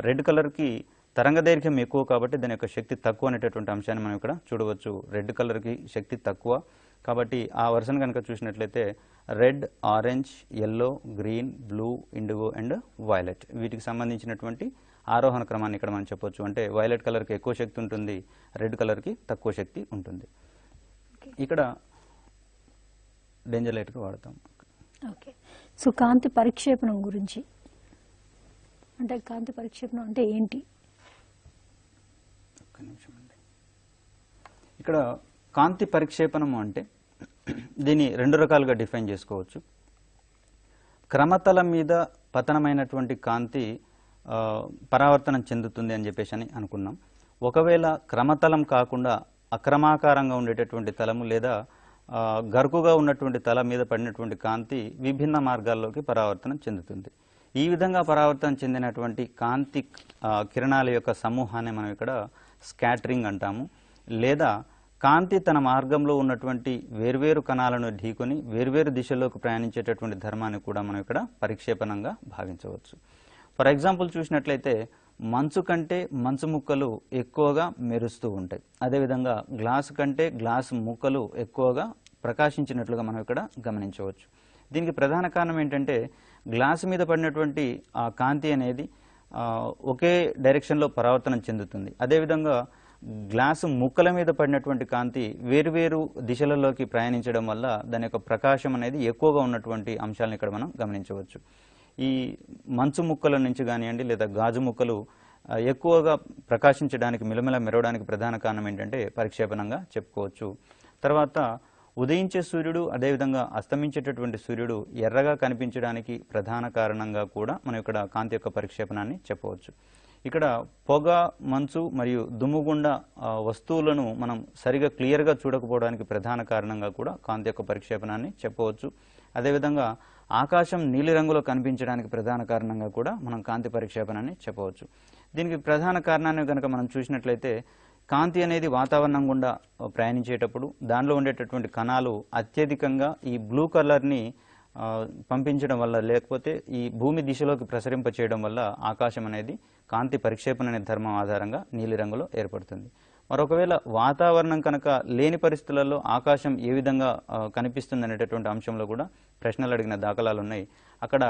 రెడ్ కలర్కి తరంగ దైర్ఘ్యం ఎక్కువ, కాబట్టి దాని యొక్క శక్తి తక్కువ అనేటటువంటి అంశాన్ని మనం ఇక్కడ చూడవచ్చు. రెడ్ కలర్కి శక్తి తక్కువ, కాబట్టి ఆ వర్షన్ కనుక చూసినట్లయితే red, orange, yellow, green, blue, IndiGo and violet, వీటికి సంబంధించినటువంటి ఆరోహణ క్రమాన్ని ఇక్కడ మనం చెప్పొచ్చు. అంటే వైలెట్ కలర్కి ఎక్కువ శక్తి ఉంటుంది, రెడ్ కలర్కి తక్కువ శక్తి ఉంటుంది. ఇక్కడ డేంజర్ లైట్గా వాడతాం. ఓకే, సో కాంతి పరిక్షేపణం గురించి, అంటే కాంతి పరిక్షేపణం అంటే ఏంటి? ఒక్క నిమిషం అండి. ఇక్కడ కాంతి పరిక్షేపణము అంటే దీన్ని రెండు రకాలుగా డిఫైన్ చేసుకోవచ్చు. క్రమతలం మీద పతనమైనటువంటి కాంతి పరావర్తనం చెందుతుంది అని చెప్పేసి అని అనుకున్నాం. ఒకవేళ క్రమతలం కాకుండా అక్రమాకారంగా ఉండేటటువంటి తలము లేదా గరుకుగా ఉన్నటువంటి తల మీద పడినటువంటి కాంతి విభిన్న మార్గాల్లోకి పరావర్తనం చెందుతుంది. ఈ విధంగా పరావర్తనం చెందినటువంటి కాంతి కిరణాల యొక్క సమూహాన్ని మనం ఇక్కడ స్కాటరింగ్ అంటాము. లేదా కాంతి తన మార్గంలో ఉన్నటువంటి వేర్వేరు కణాలను ఢీకొని వేర్వేరు దిశల్లోకి ప్రయాణించేటటువంటి ధర్మాన్ని కూడా మనం ఇక్కడ పరిక్షేపణంగా భావించవచ్చు. ఫర్ ఎగ్జాంపుల్ చూసినట్లయితే మంచు కంటే మంచు ముక్కలు ఎక్కువగా మెరుస్తూ ఉంటాయి, అదేవిధంగా గ్లాసు కంటే గ్లాసు ముక్కలు ఎక్కువగా ప్రకాశించినట్లుగా మనం ఇక్కడ గమనించవచ్చు. దీనికి ప్రధాన కారణం ఏంటంటే గ్లాసు మీద పడినటువంటి ఆ కాంతి అనేది ఒకే డైరెక్షన్లో పరావర్తనం చెందుతుంది, అదేవిధంగా గ్లాసు ముక్కల మీద పడినటువంటి కాంతి వేరువేరు దిశలలోకి ప్రయాణించడం వల్ల దాని యొక్క ప్రకాశం అనేది ఎక్కువగా ఉన్నటువంటి అంశాలను ఇక్కడ మనం గమనించవచ్చు. ఈ మంచు ముక్కల నుంచి కానివ్వండి లేదా గాజు ముక్కలు ఎక్కువగా ప్రకాశించడానికి మిలమిల మెరవడానికి ప్రధాన కారణం ఏంటంటే పరిక్షేపణంగా చెప్పుకోవచ్చు. తర్వాత ఉదయించే సూర్యుడు అదేవిధంగా అస్తమించేటటువంటి సూర్యుడు ఎర్రగా కనిపించడానికి ప్రధాన కారణంగా కూడా మనం ఇక్కడ కాంతి యొక్క పరిక్షేపణాన్ని చెప్పవచ్చు. ఇక్కడ పొగ, మంచు మరియు దుమ్ముగుండ వస్తువులను మనం సరిగా క్లియర్గా చూడకపోవడానికి ప్రధాన కారణంగా కూడా కాంతి యొక్క పరిక్షేపణాన్ని చెప్పవచ్చు. అదేవిధంగా ఆకాశం నీలిరంగులో కనిపించడానికి ప్రధాన కారణంగా కూడా మనం కాంతి పరిక్షేపణాన్ని చెప్పవచ్చు. దీనికి ప్రధాన కారణాన్ని కనుక మనం చూసినట్లయితే కాంతి అనేది వాతావరణం గుండా ప్రయాణించేటప్పుడు దానిలో ఉండేటటువంటి కణాలు అత్యధికంగా ఈ బ్లూ కలర్ని పంపించడం వల్ల లేకపోతే ఈ భూమి దిశలోకి ప్రసరింప చేయడం వల్ల ఆకాశం అనేది కాంతి పరిక్షేపణ అనే ధర్మం ఆధారంగా నీలిరంగులో ఏర్పడుతుంది. మరొకవేళ వాతావరణం కనుక లేని పరిస్థితులలో ఆకాశం ఏ విధంగా కనిపిస్తుంది అనేటటువంటి అంశంలో కూడా ప్రశ్నలు అడిగిన దాఖలాలు ఉన్నాయి. అక్కడ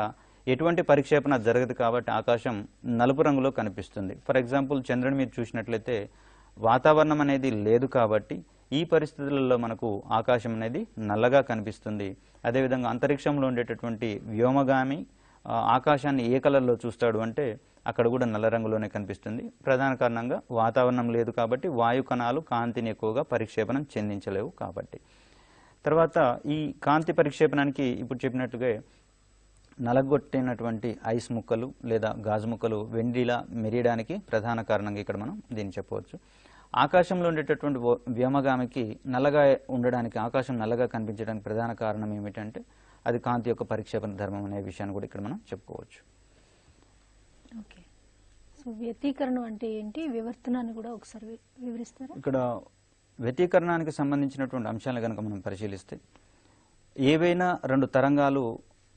ఎటువంటి పరిక్షేపణ జరగదు కాబట్టి ఆకాశం నలుపు రంగులో కనిపిస్తుంది. ఫర్ ఎగ్జాంపుల్ చంద్రుడి మీద చూసినట్లయితే వాతావరణం అనేది లేదు కాబట్టి ఈ పరిస్థితులలో మనకు ఆకాశం అనేది నల్లగా కనిపిస్తుంది. అదేవిధంగా అంతరిక్షంలో ఉండేటటువంటి వ్యోమగామి ఆకాశాన్ని ఏ కలర్లో చూస్తాడు అంటే అక్కడ కూడా నల్ల రంగులోనే కనిపిస్తుంది. ప్రధాన కారణంగా వాతావరణం లేదు కాబట్టి వాయు కణాలు కాంతిని ఎక్కువగా పరిక్షేపణం చెందించలేవు కాబట్టి. తర్వాత ఈ కాంతి పరిక్షేపణానికి ఇప్పుడు చెప్పినట్టుగా నలగొట్టినటువంటి ఐస్ ముక్కలు లేదా గాజు ముక్కలు వెండిలా మెరియడానికి ప్రధాన కారణంగా ఇక్కడ మనం దీన్ని చెప్పవచ్చు. ఆకాశంలో ఉండేటటువంటి వ్యోమగామికి నల్లగా ఉండడానికి, ఆకాశం నల్లగా కనిపించడానికి ప్రధాన కారణం ఏమిటంటే అది కాంతి యొక్క పరిక్షేపణ ధర్మం అనే విషయాన్ని కూడా ఇక్కడ మనం చెప్పుకోవచ్చు. ఓకే, సో వ్యతీకరణం అంటే ఏంటి, వివర్తనాన్ని కూడా ఒకసారి వివరిస్తారా? ఇక్కడ వ్యతీకరణానికి సంబంధించినటువంటి అంశాలను కనుక మనం పరిశీలిస్తే ఏవైనా రెండు తరంగాలు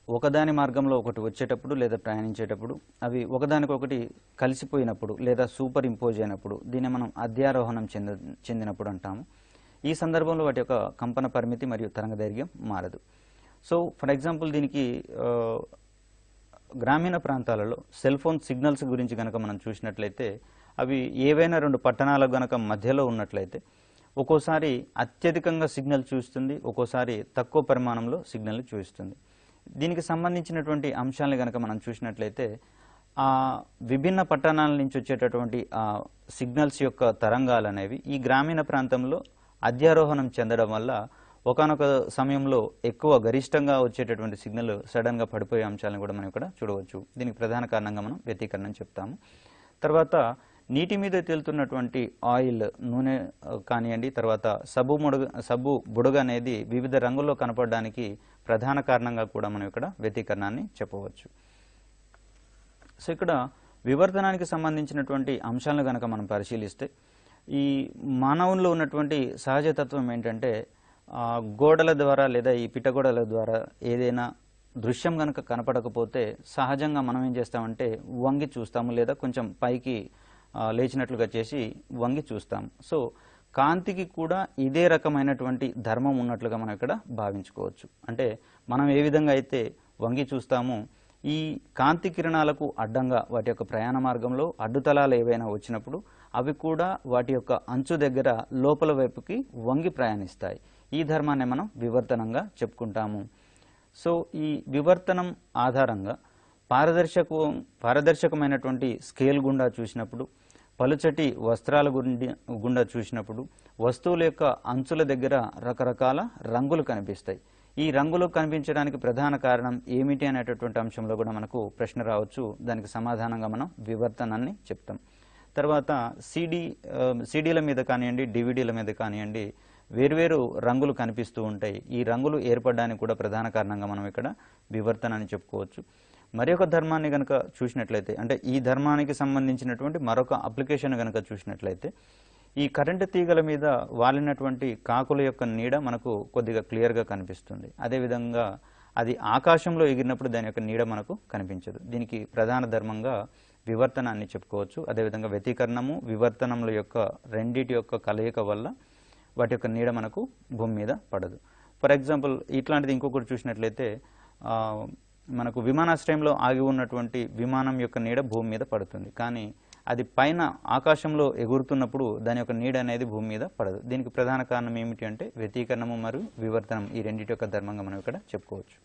ఒకదాని మార్గంలో ఒకటి వచ్చేటప్పుడు లేదా ప్రయాణించేటప్పుడు అవి ఒకదానికొకటి కలిసిపోయినప్పుడు లేదా సూపర్ ఇంపోజ్ అయినప్పుడు దీన్ని మనం అధ్యారోహణం చెందినప్పుడు అంటాము. ఈ సందర్భంలో వాటి యొక్క కంపన పరిమితి మరియు తరంగ దైర్ఘ్యం మారదు. సో ఫర్ ఎగ్జాంపుల్ దీనికి గ్రామీణ ప్రాంతాలలో సెల్ ఫోన్ సిగ్నల్స్ గురించి కనుక మనం చూసినట్లయితే అవి ఏవైనా రెండు పట్టణాలకు గనక మధ్యలో ఉన్నట్లయితే ఒక్కోసారి అత్యధికంగా సిగ్నల్ చూస్తుంది, ఒక్కోసారి తక్కువ పరిమాణంలో సిగ్నల్ చూపిస్తుంది. దీనికి సంబంధించినటువంటి అంశాలను కనుక మనం చూసినట్లయితే ఆ విభిన్న పట్టణాల నుంచి వచ్చేటటువంటి ఆ సిగ్నల్స్ యొక్క తరంగాలు అనేవి ఈ గ్రామీణ ప్రాంతంలో అధ్యారోహణం చెందడం వల్ల ఒకానొక సమయంలో ఎక్కువ గరిష్టంగా వచ్చేటటువంటి సిగ్నల్ సడన్గా పడిపోయే అంశాలను కూడా మనం ఇక్కడ చూడవచ్చు. దీనికి ప్రధాన కారణంగా మనం వ్యతికరణ చెప్తాము. తర్వాత నీటి మీద తేలుతున్నటువంటి ఆయిల్, నూనె కానివ్వండి, తర్వాత సబ్బు బుడగ అనేది వివిధ రంగుల్లో కనపడడానికి ప్రధాన కారణంగా కూడా మనం ఇక్కడ వ్యతికరణాన్ని చెప్పవచ్చు. సో ఇక్కడ వివర్తనానికి సంబంధించినటువంటి అంశాలను కనుక మనం పరిశీలిస్తే ఈ మానవుల్లో ఉన్నటువంటి సహజతత్వం ఏంటంటే గోడల ద్వారా లేదా ఈ పిట్టగోడల ద్వారా ఏదైనా దృశ్యం కనుక కనపడకపోతే సహజంగా మనం ఏం చేస్తామంటే వంగి చూస్తాము లేదా కొంచెం పైకి లేచినట్లుగా చేసి వంగి చూస్తాము. సో కాంతికి కూడా ఇదే రకమైనటువంటి ధర్మం ఉన్నట్లుగా మనం ఇక్కడ భావించుకోవచ్చు. అంటే మనం ఏ విధంగా అయితే వంగి చూస్తామో ఈ కాంతి కిరణాలకు అడ్డంగా వాటి యొక్క ప్రయాణ మార్గంలో అడ్డుతలాలు ఏవైనా వచ్చినప్పుడు అవి కూడా వాటి యొక్క అంచు దగ్గర లోపల వైపుకి వంగి ప్రయాణిస్తాయి. ఈ ధర్మాన్ని మనం వివర్తనంగా చెప్పుకుంటాము. సో ఈ వివర్తనం ఆధారంగా పారదర్శకమైనటువంటి స్కేల్ గుండా చూసినప్పుడు, పలుచటి వస్త్రాల గుండా చూసినప్పుడు వస్తువుల యొక్క అంచుల దగ్గర రకరకాల రంగులు కనిపిస్తాయి. ఈ రంగులు కనిపించడానికి ప్రధాన కారణం ఏమిటి అనేటటువంటి అంశంలో కూడా మనకు ప్రశ్న రావచ్చు. దానికి సమాధానంగా మనం వివర్తనాన్ని చెప్తాం. తర్వాత సీడీల మీద కానివ్వండి, డివిడీల మీద కానివ్వండి వేర్వేరు రంగులు కనిపిస్తూ ఉంటాయి. ఈ రంగులు ఏర్పడడానికి కూడా ప్రధాన కారణంగా మనం ఇక్కడ వివర్తనాన్ని చెప్పుకోవచ్చు. మరి ఒక ధర్మాన్ని కనుక చూసినట్లయితే, అంటే ఈ ధర్మానికి సంబంధించినటువంటి మరొక అప్లికేషన్ కనుక చూసినట్లయితే ఈ కరెంటు తీగల మీద వాలినటువంటి కాకుల యొక్క నీడ మనకు కొద్దిగా క్లియర్గా కనిపిస్తుంది. అదేవిధంగా అది ఆకాశంలో ఎగిరినప్పుడు దాని యొక్క నీడ మనకు కనిపించదు. దీనికి ప్రధాన ధర్మంగా వివర్తనాన్ని చెప్పుకోవచ్చు. అదేవిధంగా వ్యతికరణము, వివర్తనముల యొక్క రెండిటి యొక్క కలయిక వల్ల వాటి యొక్క నీడ మనకు భూమి మీద పడదు. ఫర్ ఎగ్జాంపుల్ ఇట్లాంటిది ఇంకొకటి చూసినట్లయితే మనకు విమానాశ్రయంలో ఆగి ఉన్నటువంటి విమానం యొక్క నీడ భూమి మీద పడుతుంది. కానీ అది పైన ఆకాశంలో ఎగురుతున్నప్పుడు దాని యొక్క నీడ అనేది భూమి మీద పడదు. దీనికి ప్రధాన కారణం ఏమిటి అంటే వ్యతికరణము మరియు వివర్తనం, ఈ రెండింటి యొక్క ధర్మంగా మనం ఇక్కడ చెప్పుకోవచ్చు.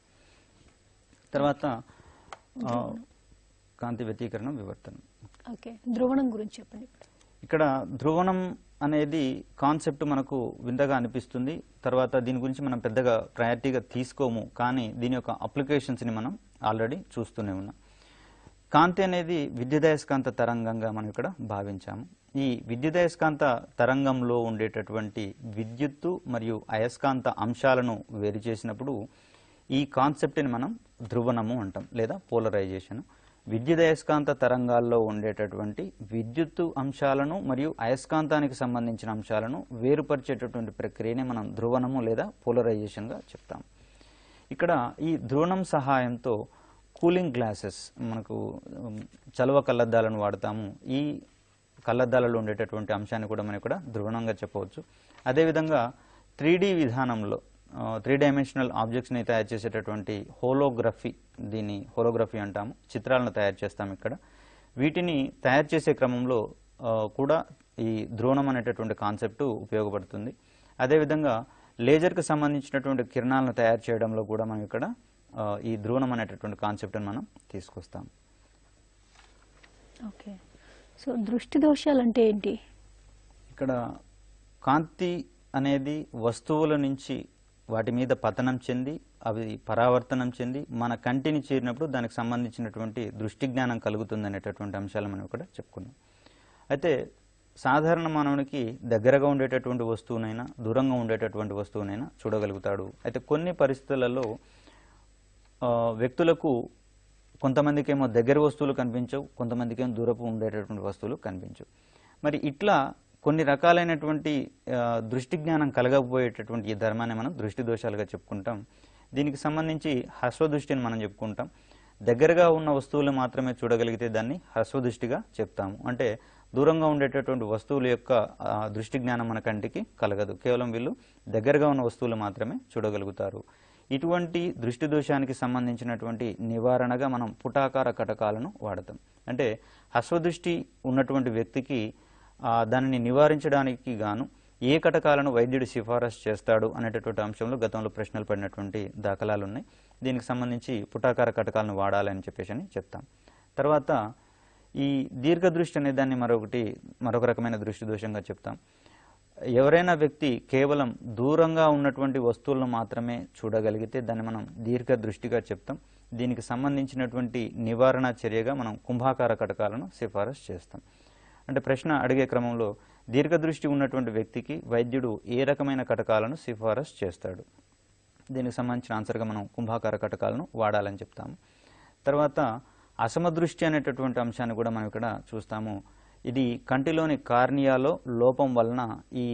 తర్వాత కాంతి వ్యతికరణం, వివర్తనం. ఓకే, ధ్రువణం గురించి చెప్పండి. ఇక్కడ ధ్రువణం అనేది కాన్సెప్ట్ మనకు వింతగా అనిపిస్తుంది. తర్వాత దీని గురించి మనం పెద్దగా ప్రయారిటీగా తీసుకోము, కానీ దీని యొక్క అప్లికేషన్స్ని మనం ఆల్రెడీ చూస్తూనే ఉన్నాం. కాంతి అనేది విద్యుదయస్కాంత తరంగంగా మనం ఇక్కడ భావించాము. ఈ విద్యుదయస్కాంత తరంగంలో ఉండేటటువంటి విద్యుత్తు మరియు అయస్కాంత అంశాలను వేరు చేసినప్పుడు ఈ కాన్సెప్ట్ని మనం ధ్రువణము అంటాం లేదా పోలరైజేషన్. విద్యుదయస్కాంత తరంగాల్లో ఉండేటటువంటి విద్యుత్తు అంశాలను మరియు అయస్కాంతానికి సంబంధించిన అంశాలను వేరుపరిచేటటువంటి ప్రక్రియనే మనం ధ్రువణము లేదా పోలరైజేషన్గా చెప్తాం. ఇక్కడ ఈ ధ్రువణం సహాయంతో కూలింగ్ గ్లాసెస్, మనకు చలువ కళ్ళద్దాలను వాడతాము. ఈ కళ్ళద్దాలలో ఉండేటటువంటి అంశాన్ని కూడా మనం ఇక్కడ ధ్రువణంగా చెప్పవచ్చు. అదేవిధంగా 3D విధానంలో 3 డైమెన్షనల్ ఆబ్జెక్ట్స్ని తయారు చేసేటటువంటి హోలోగ్రఫీ, దీన్ని హోలోగ్రఫీ అంటాము. చిత్రాలను తయారు చేస్తాము ఇక్కడ. వీటిని తయారు చేసే క్రమంలో కూడా ఈ ధ్రువణం అనేటటువంటి కాన్సెప్ట్ ఉపయోగపడుతుంది. అదేవిధంగా లేజర్కి సంబంధించినటువంటి కిరణాలను తయారు చేయడంలో కూడా మనం ఇక్కడ ఈ ధ్రువణం అనేటటువంటి కాన్సెప్ట్ని మనం తీసుకొస్తాం. ఓకే, సో దృష్టి దోషాలు అంటే ఏంటి? ఇక్కడ కాంతి అనేది వస్తువుల నుంచి వాటి మీద పతనం చెంది అవి పరావర్తనం చెంది మన కంటిని చేరినప్పుడు దానికి సంబంధించినటువంటి దృష్టి జ్ఞానం కలుగుతుంది అనేటటువంటి అంశాలు మనం ఇక్కడ చెప్పుకున్నాం. అయితే సాధారణ మానవునికి దగ్గరగా ఉండేటటువంటి వస్తువునైనా దూరంగా ఉండేటటువంటి వస్తువునైనా చూడగలుగుతాడు. అయితే కొన్ని పరిస్థితులలో వ్యక్తులకు కొంతమందికి ఏమో దగ్గర వస్తువులు కనిపించవు, కొంతమందికి ఏమో దూరపు ఉండేటటువంటి వస్తువులు కనిపించవు. మరి ఇట్లా కొన్ని రకాలైనటువంటి దృష్టి జ్ఞానం కలగకపోయేటటువంటి ఈ ధర్మాన్ని మనం దృష్టి దోషాలుగా చెప్పుకుంటాం. దీనికి సంబంధించి హ్రస్వదృష్టిని మనం చెప్పుకుంటాం. దగ్గరగా ఉన్న వస్తువులు మాత్రమే చూడగలిగితే దాన్ని హ్రస్వదృష్టిగా చెప్తాము. అంటే దూరంగా ఉండేటటువంటి వస్తువుల యొక్క దృష్టి జ్ఞానం మన కంటికి కలగదు. కేవలం వీళ్ళు దగ్గరగా ఉన్న వస్తువులు మాత్రమే చూడగలుగుతారు. ఇటువంటి దృష్టి దోషానికి సంబంధించినటువంటి నివారణగా మనం పుటాకార కటకాలను వాడతాం. అంటే హ్రస్వదృష్టి ఉన్నటువంటి వ్యక్తికి దానిని నివారించడానికి గాను ఏ కటకాలను వైద్యుడు సిఫారసు చేస్తాడు అనేటటువంటి అంశంలో గతంలో ప్రశ్నలు పడినటువంటి దాఖలాలు ఉన్నాయి. దీనికి సంబంధించి పుటాకార కటకాలను వాడాలని చెప్పేసి చెప్తాం. తర్వాత ఈ దీర్ఘదృష్టి అనే దాన్ని మరొక రకమైన దృష్టి దోషంగా చెప్తాం. ఎవరైనా వ్యక్తి కేవలం దూరంగా ఉన్నటువంటి వస్తువులను మాత్రమే చూడగలిగితే దాన్ని మనం దీర్ఘదృష్టిగా చెప్తాం. దీనికి సంబంధించినటువంటి నివారణ చర్యగా మనం కుంభాకార కటకాలను సిఫారసు చేస్తాం. అంటే ప్రశ్న అడిగే క్రమంలో దీర్ఘదృష్టి ఉన్నటువంటి వ్యక్తికి వైద్యుడు ఏ రకమైన కటకాలను సిఫారసు చేస్తాడు? దీనికి సంబంధించిన ఆన్సర్గా మనం కుంభాకార కటకాలను వాడాలని చెప్తాము. తర్వాత అసమదృష్టి అనేటటువంటి అంశాన్ని కూడా మనం ఇక్కడ చూస్తాము. ఇది కంటిలోని కార్నియాలో లోపం వలన ఈ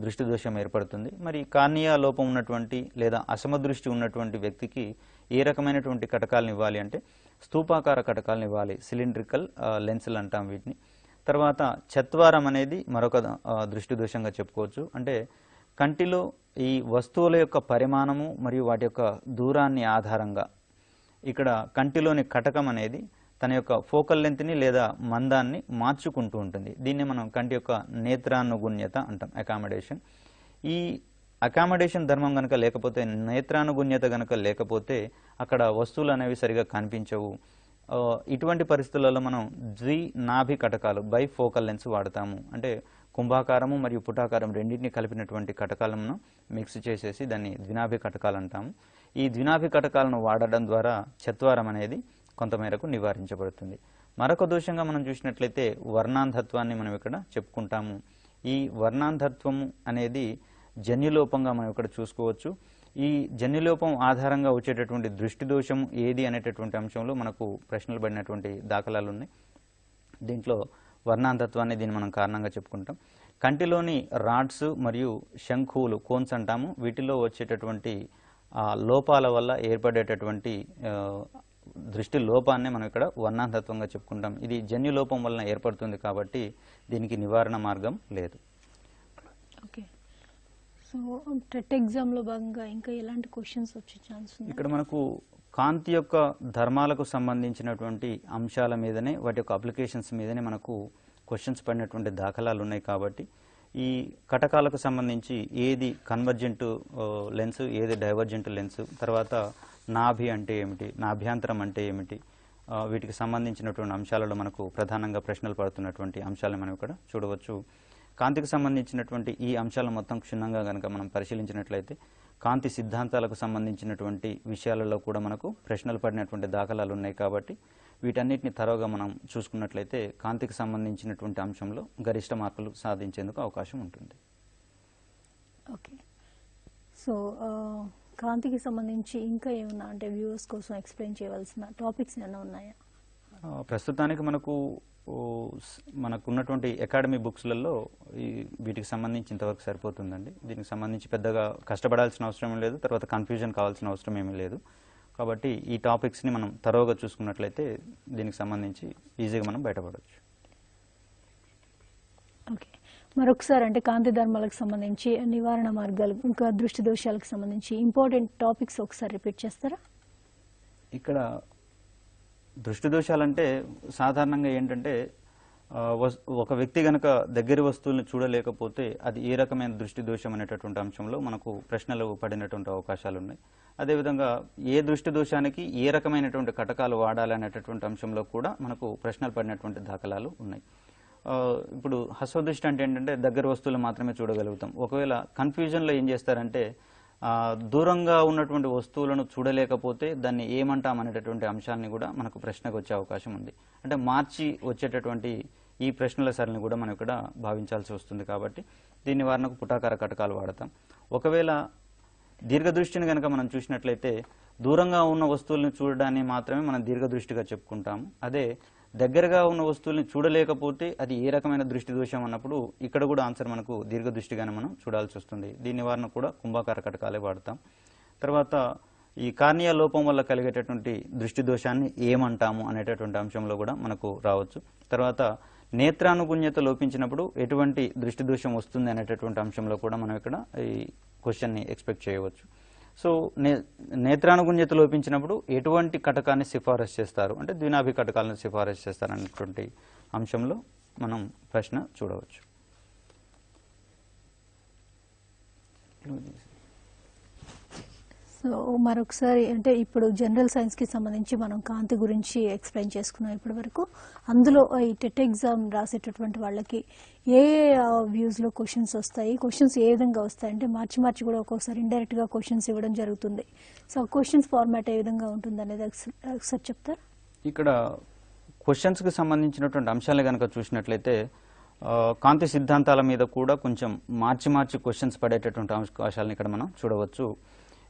దృష్టి దోషం ఏర్పడుతుంది. మరి కార్నియా లోపం ఉన్నటువంటి లేదా అసమదృష్టి ఉన్నటువంటి వ్యక్తికి ఏ రకమైనటువంటి కటకాలను ఇవ్వాలి అంటే స్తూపాకార కటకాలను ఇవ్వాలి. సిలిండ్రికల్ లెన్సులు అంటాం వీటిని. తర్వాత చత్వారం అనేది మరొక దృష్టి దోషంగా చెప్పుకోవచ్చు. అంటే కంటిలో ఈ వస్తువుల యొక్క పరిమాణము మరియు వాటి యొక్క దూరాన్ని ఆధారంగా ఇక్కడ కంటిలోని కటకం అనేది తన యొక్క ఫోకల్ లెంత్ని లేదా మందాన్ని మార్చుకుంటూ ఉంటుంది. దీన్ని మనం కంటి యొక్క నేత్రానుగుణ్యత అంటాం, అకామిడేషన్. ఈ అకామిడేషన్ ధర్మం కనుక లేకపోతే, నేత్రానుగుణ్యత కనుక లేకపోతే అక్కడ వస్తువులు అనేవి సరిగా కనిపించవు. ఇటువంటి పరిస్థితులలో మనం ద్వినాభి కటకాలు బైఫోకల్ లెన్స్ వాడతాము. అంటే కుంభాకారము మరియు పుటాకారం రెండింటిని కలిపినటువంటి కటకాలను మిక్స్ చేసేసి దాన్ని ద్వినాభి కటకాలు అంటాము. ఈ ద్వినాభి కటకాలను వాడడం ద్వారా చత్వారం అనేది కొంతమేరకు నివారించబడుతుంది. మరొక దోషంగా మనం చూసినట్లయితే వర్ణాంధత్వాన్ని మనం ఇక్కడ చెప్పుకుంటాము. ఈ వర్ణాంధత్వము అనేది జన్యులోపంగా మనం ఇక్కడ చూసుకోవచ్చు. ఈ జన్యులోపం ఆధారంగా వచ్చేటటువంటి దృష్టి దోషం ఏది అనేటటువంటి అంశంలో మనకు ప్రశ్నలు పడినటువంటి దాఖలాలు ఉన్నాయి. దీంట్లో వర్ణాంధత్వాన్ని దీన్ని మనం కారణంగా చెప్పుకుంటాం. కంటిలోని రాడ్స్ మరియు శంఖువులు కోన్స్ అంటాము. వీటిలో వచ్చేటటువంటి లోపాల వల్ల ఏర్పడేటటువంటి దృష్టి లోపాన్ని మనం ఇక్కడ వర్ణాంధత్వంగా చెప్పుకుంటాం. ఇది జన్యు లోపం వలన ఏర్పడుతుంది కాబట్టి దీనికి నివారణ మార్గం లేదు. ఓకే, సో టెట్ ఎగ్జామ్లో భాగంగా ఇంకా ఎలాంటి క్వశ్చన్స్ వచ్చే ఛాన్స్ ఉంది? ఇక్కడ మనకు కాంతి యొక్క ధర్మాలకు సంబంధించినటువంటి అంశాల మీదనే, వాటి యొక్క అప్లికేషన్స్ మీదనే మనకు క్వశ్చన్స్ పడినటువంటి దాఖలాలు ఉన్నాయి. కాబట్టి ఈ కటకాలకు సంబంధించి ఏది కన్వర్జెంట్ లెన్స్, ఏది డైవర్జెంట్ లెన్స్, తర్వాత నాభి అంటే ఏమిటి, నాభ్యాంతరం అంటే ఏమిటి, వీటికి సంబంధించినటువంటి అంశాలలో మనకు ప్రధానంగా ప్రశ్నలు పడుతున్నటువంటి అంశాలను మనం ఇక్కడ చూడవచ్చు. కాంతికి సంబంధించినటువంటి ఈ అంశాలను మొత్తం క్షుణ్ణంగా కనుక మనం పరిశీలించినట్లయితే కాంతి సిద్ధాంతాలకు సంబంధించినటువంటి విషయాలలో కూడా మనకు ప్రశ్నలు పడినటువంటి దాఖలాలు ఉన్నాయి. కాబట్టి వీటన్నిటిని తరోగా మనం చూసుకున్నట్లయితే కాంతికి సంబంధించినటువంటి అంశంలో గరిష్ట మార్కులు సాధించేందుకు అవకాశం ఉంటుంది. ఓకే, సో కాంతికి సంబంధించి ఇంకా ఏమన్నా అంటే వ్యూవర్స్ కోసం ఎక్స్ప్లెయిన్ చేయవలసిన టాపిక్స్ ఏమైనా ఉన్నాయా? ప్రస్తుతానికి మనకున్నటువంటి అకాడమీ బుక్స్లలో వీటికి సంబంధించి ఇంతవరకు సరిపోతుందండి. దీనికి సంబంధించి పెద్దగా కష్టపడాల్సిన అవసరం లేదు, తర్వాత కన్ఫ్యూజన్ కావాల్సిన అవసరం ఏమీ లేదు. కాబట్టి ఈ టాపిక్స్ని మనం తరోగా చూసుకున్నట్లయితే దీనికి సంబంధించి ఈజీగా మనం బయటపడవచ్చు. ఓకే, మరొకసారి అంటే కాంతి ధర్మాలకు సంబంధించి నివారణ మార్గాలు ఇంకా దృష్టి దోషాలకు సంబంధించి ఇంపార్టెంట్ టాపిక్స్ ఒకసారి రిపీట్ చేస్తారా? ఇక్కడ దృష్టి దోషాలంటే సాధారణంగా ఏంటంటే ఒక వ్యక్తి కనుక దగ్గర వస్తువులను చూడలేకపోతే అది ఏ రకమైన దృష్టి దోషం అనేటటువంటి అంశంలో మనకు ప్రశ్నలు పడినటువంటి అవకాశాలు ఉన్నాయి. అదేవిధంగా ఏ దృష్టి దోషానికి ఏ రకమైనటువంటి కటకాలు వాడాలనేటటువంటి అంశంలో కూడా మనకు ప్రశ్నలు పడినటువంటి దాఖలాలు ఉన్నాయి. ఇప్పుడు హస్వదృష్టి అంటే ఏంటంటే దగ్గర వస్తువులు మాత్రమే చూడగలుగుతాం. ఒకవేళ కన్ఫ్యూజన్లో ఏం చేస్తారంటే దూరంగా ఉన్నటువంటి వస్తువులను చూడలేకపోతే దాన్ని ఏమంటాం అనేటటువంటి అంశాన్ని కూడా మనకు ప్రశ్నకు వచ్చే అవకాశం ఉంది. అంటే మార్చి వచ్చేటటువంటి ఈ ప్రశ్నల సరళిని కూడా మనం ఇక్కడ భావించాల్సి వస్తుంది. కాబట్టి దీని నివారణకు పుటాకార కటకాలు వాడతాం. ఒకవేళ దీర్ఘదృష్టిని కనుక మనం చూసినట్లయితే దూరంగా ఉన్న వస్తువులను చూడడాన్ని మాత్రమే మనం దీర్ఘదృష్టిగా చెప్పుకుంటాము. అదే దగ్గరగా ఉన్న వస్తువుల్ని చూడలేకపోతే అది ఏ రకమైన దృష్టి దోషం అన్నప్పుడు ఇక్కడ కూడా ఆన్సర్ మనకు దీర్ఘదృష్టిగానే మనం చూడాల్సి వస్తుంది. దీని నివారణ కూడా కుంభాకార కటకాలే వాడతాం. తర్వాత ఈ కార్నియా లోపం వల్ల కలిగేటటువంటి దృష్టి దోషాన్ని ఏమంటాము అనేటటువంటి అంశంలో కూడా మనకు రావచ్చు. తర్వాత నేత్రానుగుణ్యత లోపించినప్పుడు ఎటువంటి దృష్టి దోషం వస్తుంది అనేటటువంటి అంశంలో కూడా మనం ఇక్కడ ఈ క్వశ్చన్ని ఎక్స్పెక్ట్ చేయవచ్చు. సో నేత్రానుగుణ్యత లోపించినప్పుడు ఎటువంటి కటకాన్ని సిఫారసు చేస్తారు అంటే ద్వినాభి కటకాలను సిఫారసు చేస్తారు అనేటువంటి అంశంలో మనం ప్రశ్న చూడవచ్చు. సో మరొకసారి అంటే ఇప్పుడు జనరల్ సైన్స్కి సంబంధించి మనం కాంతి గురించి ఎక్స్ప్లెయిన్ చేసుకున్నాం ఇప్పటి వరకు. అందులో ఈ టెట్ ఎగ్జామ్ రాసేటటువంటి వాళ్ళకి ఏ వ్యూస్లో క్వశ్చన్స్ వస్తాయి, క్వశ్చన్స్ ఏ విధంగా వస్తాయి అంటే మార్చి మార్చి కూడా ఒక్కొక్కసారి ఇండైరెక్ట్గా క్వశ్చన్స్ ఇవ్వడం జరుగుతుంది. సో క్వశ్చన్స్ ఫార్మాట్ ఏ విధంగా ఉంటుంది అనేది ఒకసారి చెప్తారు. ఇక్కడ క్వశ్చన్స్కి సంబంధించినటువంటి అంశాలు కనుక చూసినట్లయితే కాంతి సిద్ధాంతాల మీద కూడా కొంచెం మార్చి మార్చి క్వశ్చన్స్ పడేటటువంటి అవకాశాలను ఇక్కడ మనం చూడవచ్చు.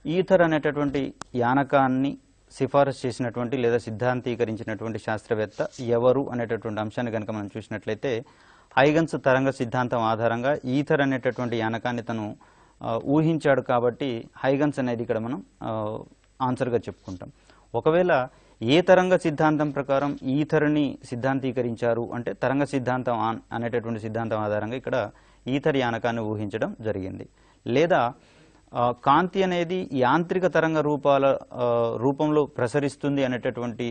ఈథర్ అనేటటువంటి యానకాన్ని సిఫారసు చేసినటువంటి లేదా సిద్ధాంతీకరించినటువంటి శాస్త్రవేత్త ఎవరు అనేటటువంటి అంశాన్ని కనుక మనం చూసినట్లయితే హైగన్స్ తరంగ సిద్ధాంతం ఆధారంగా ఈథర్ అనేటటువంటి యానకాన్ని తను ఊహించాడు కాబట్టి హైగన్స్ అనేది ఇక్కడ మనం ఆన్సర్గా చెప్పుకుంటాం. ఒకవేళ ఏ తరంగ సిద్ధాంతం ప్రకారం ఈథర్ని సిద్ధాంతీకరించారు అంటే తరంగ సిద్ధాంతం అనేటటువంటి సిద్ధాంతం ఆధారంగా ఇక్కడ ఈథర్ యానకాన్ని ఊహించడం జరిగింది. లేదా కాంతి అనేది యాంత్రిక తరంగ రూపంలో ప్రసరిస్తుంది అనేటటువంటి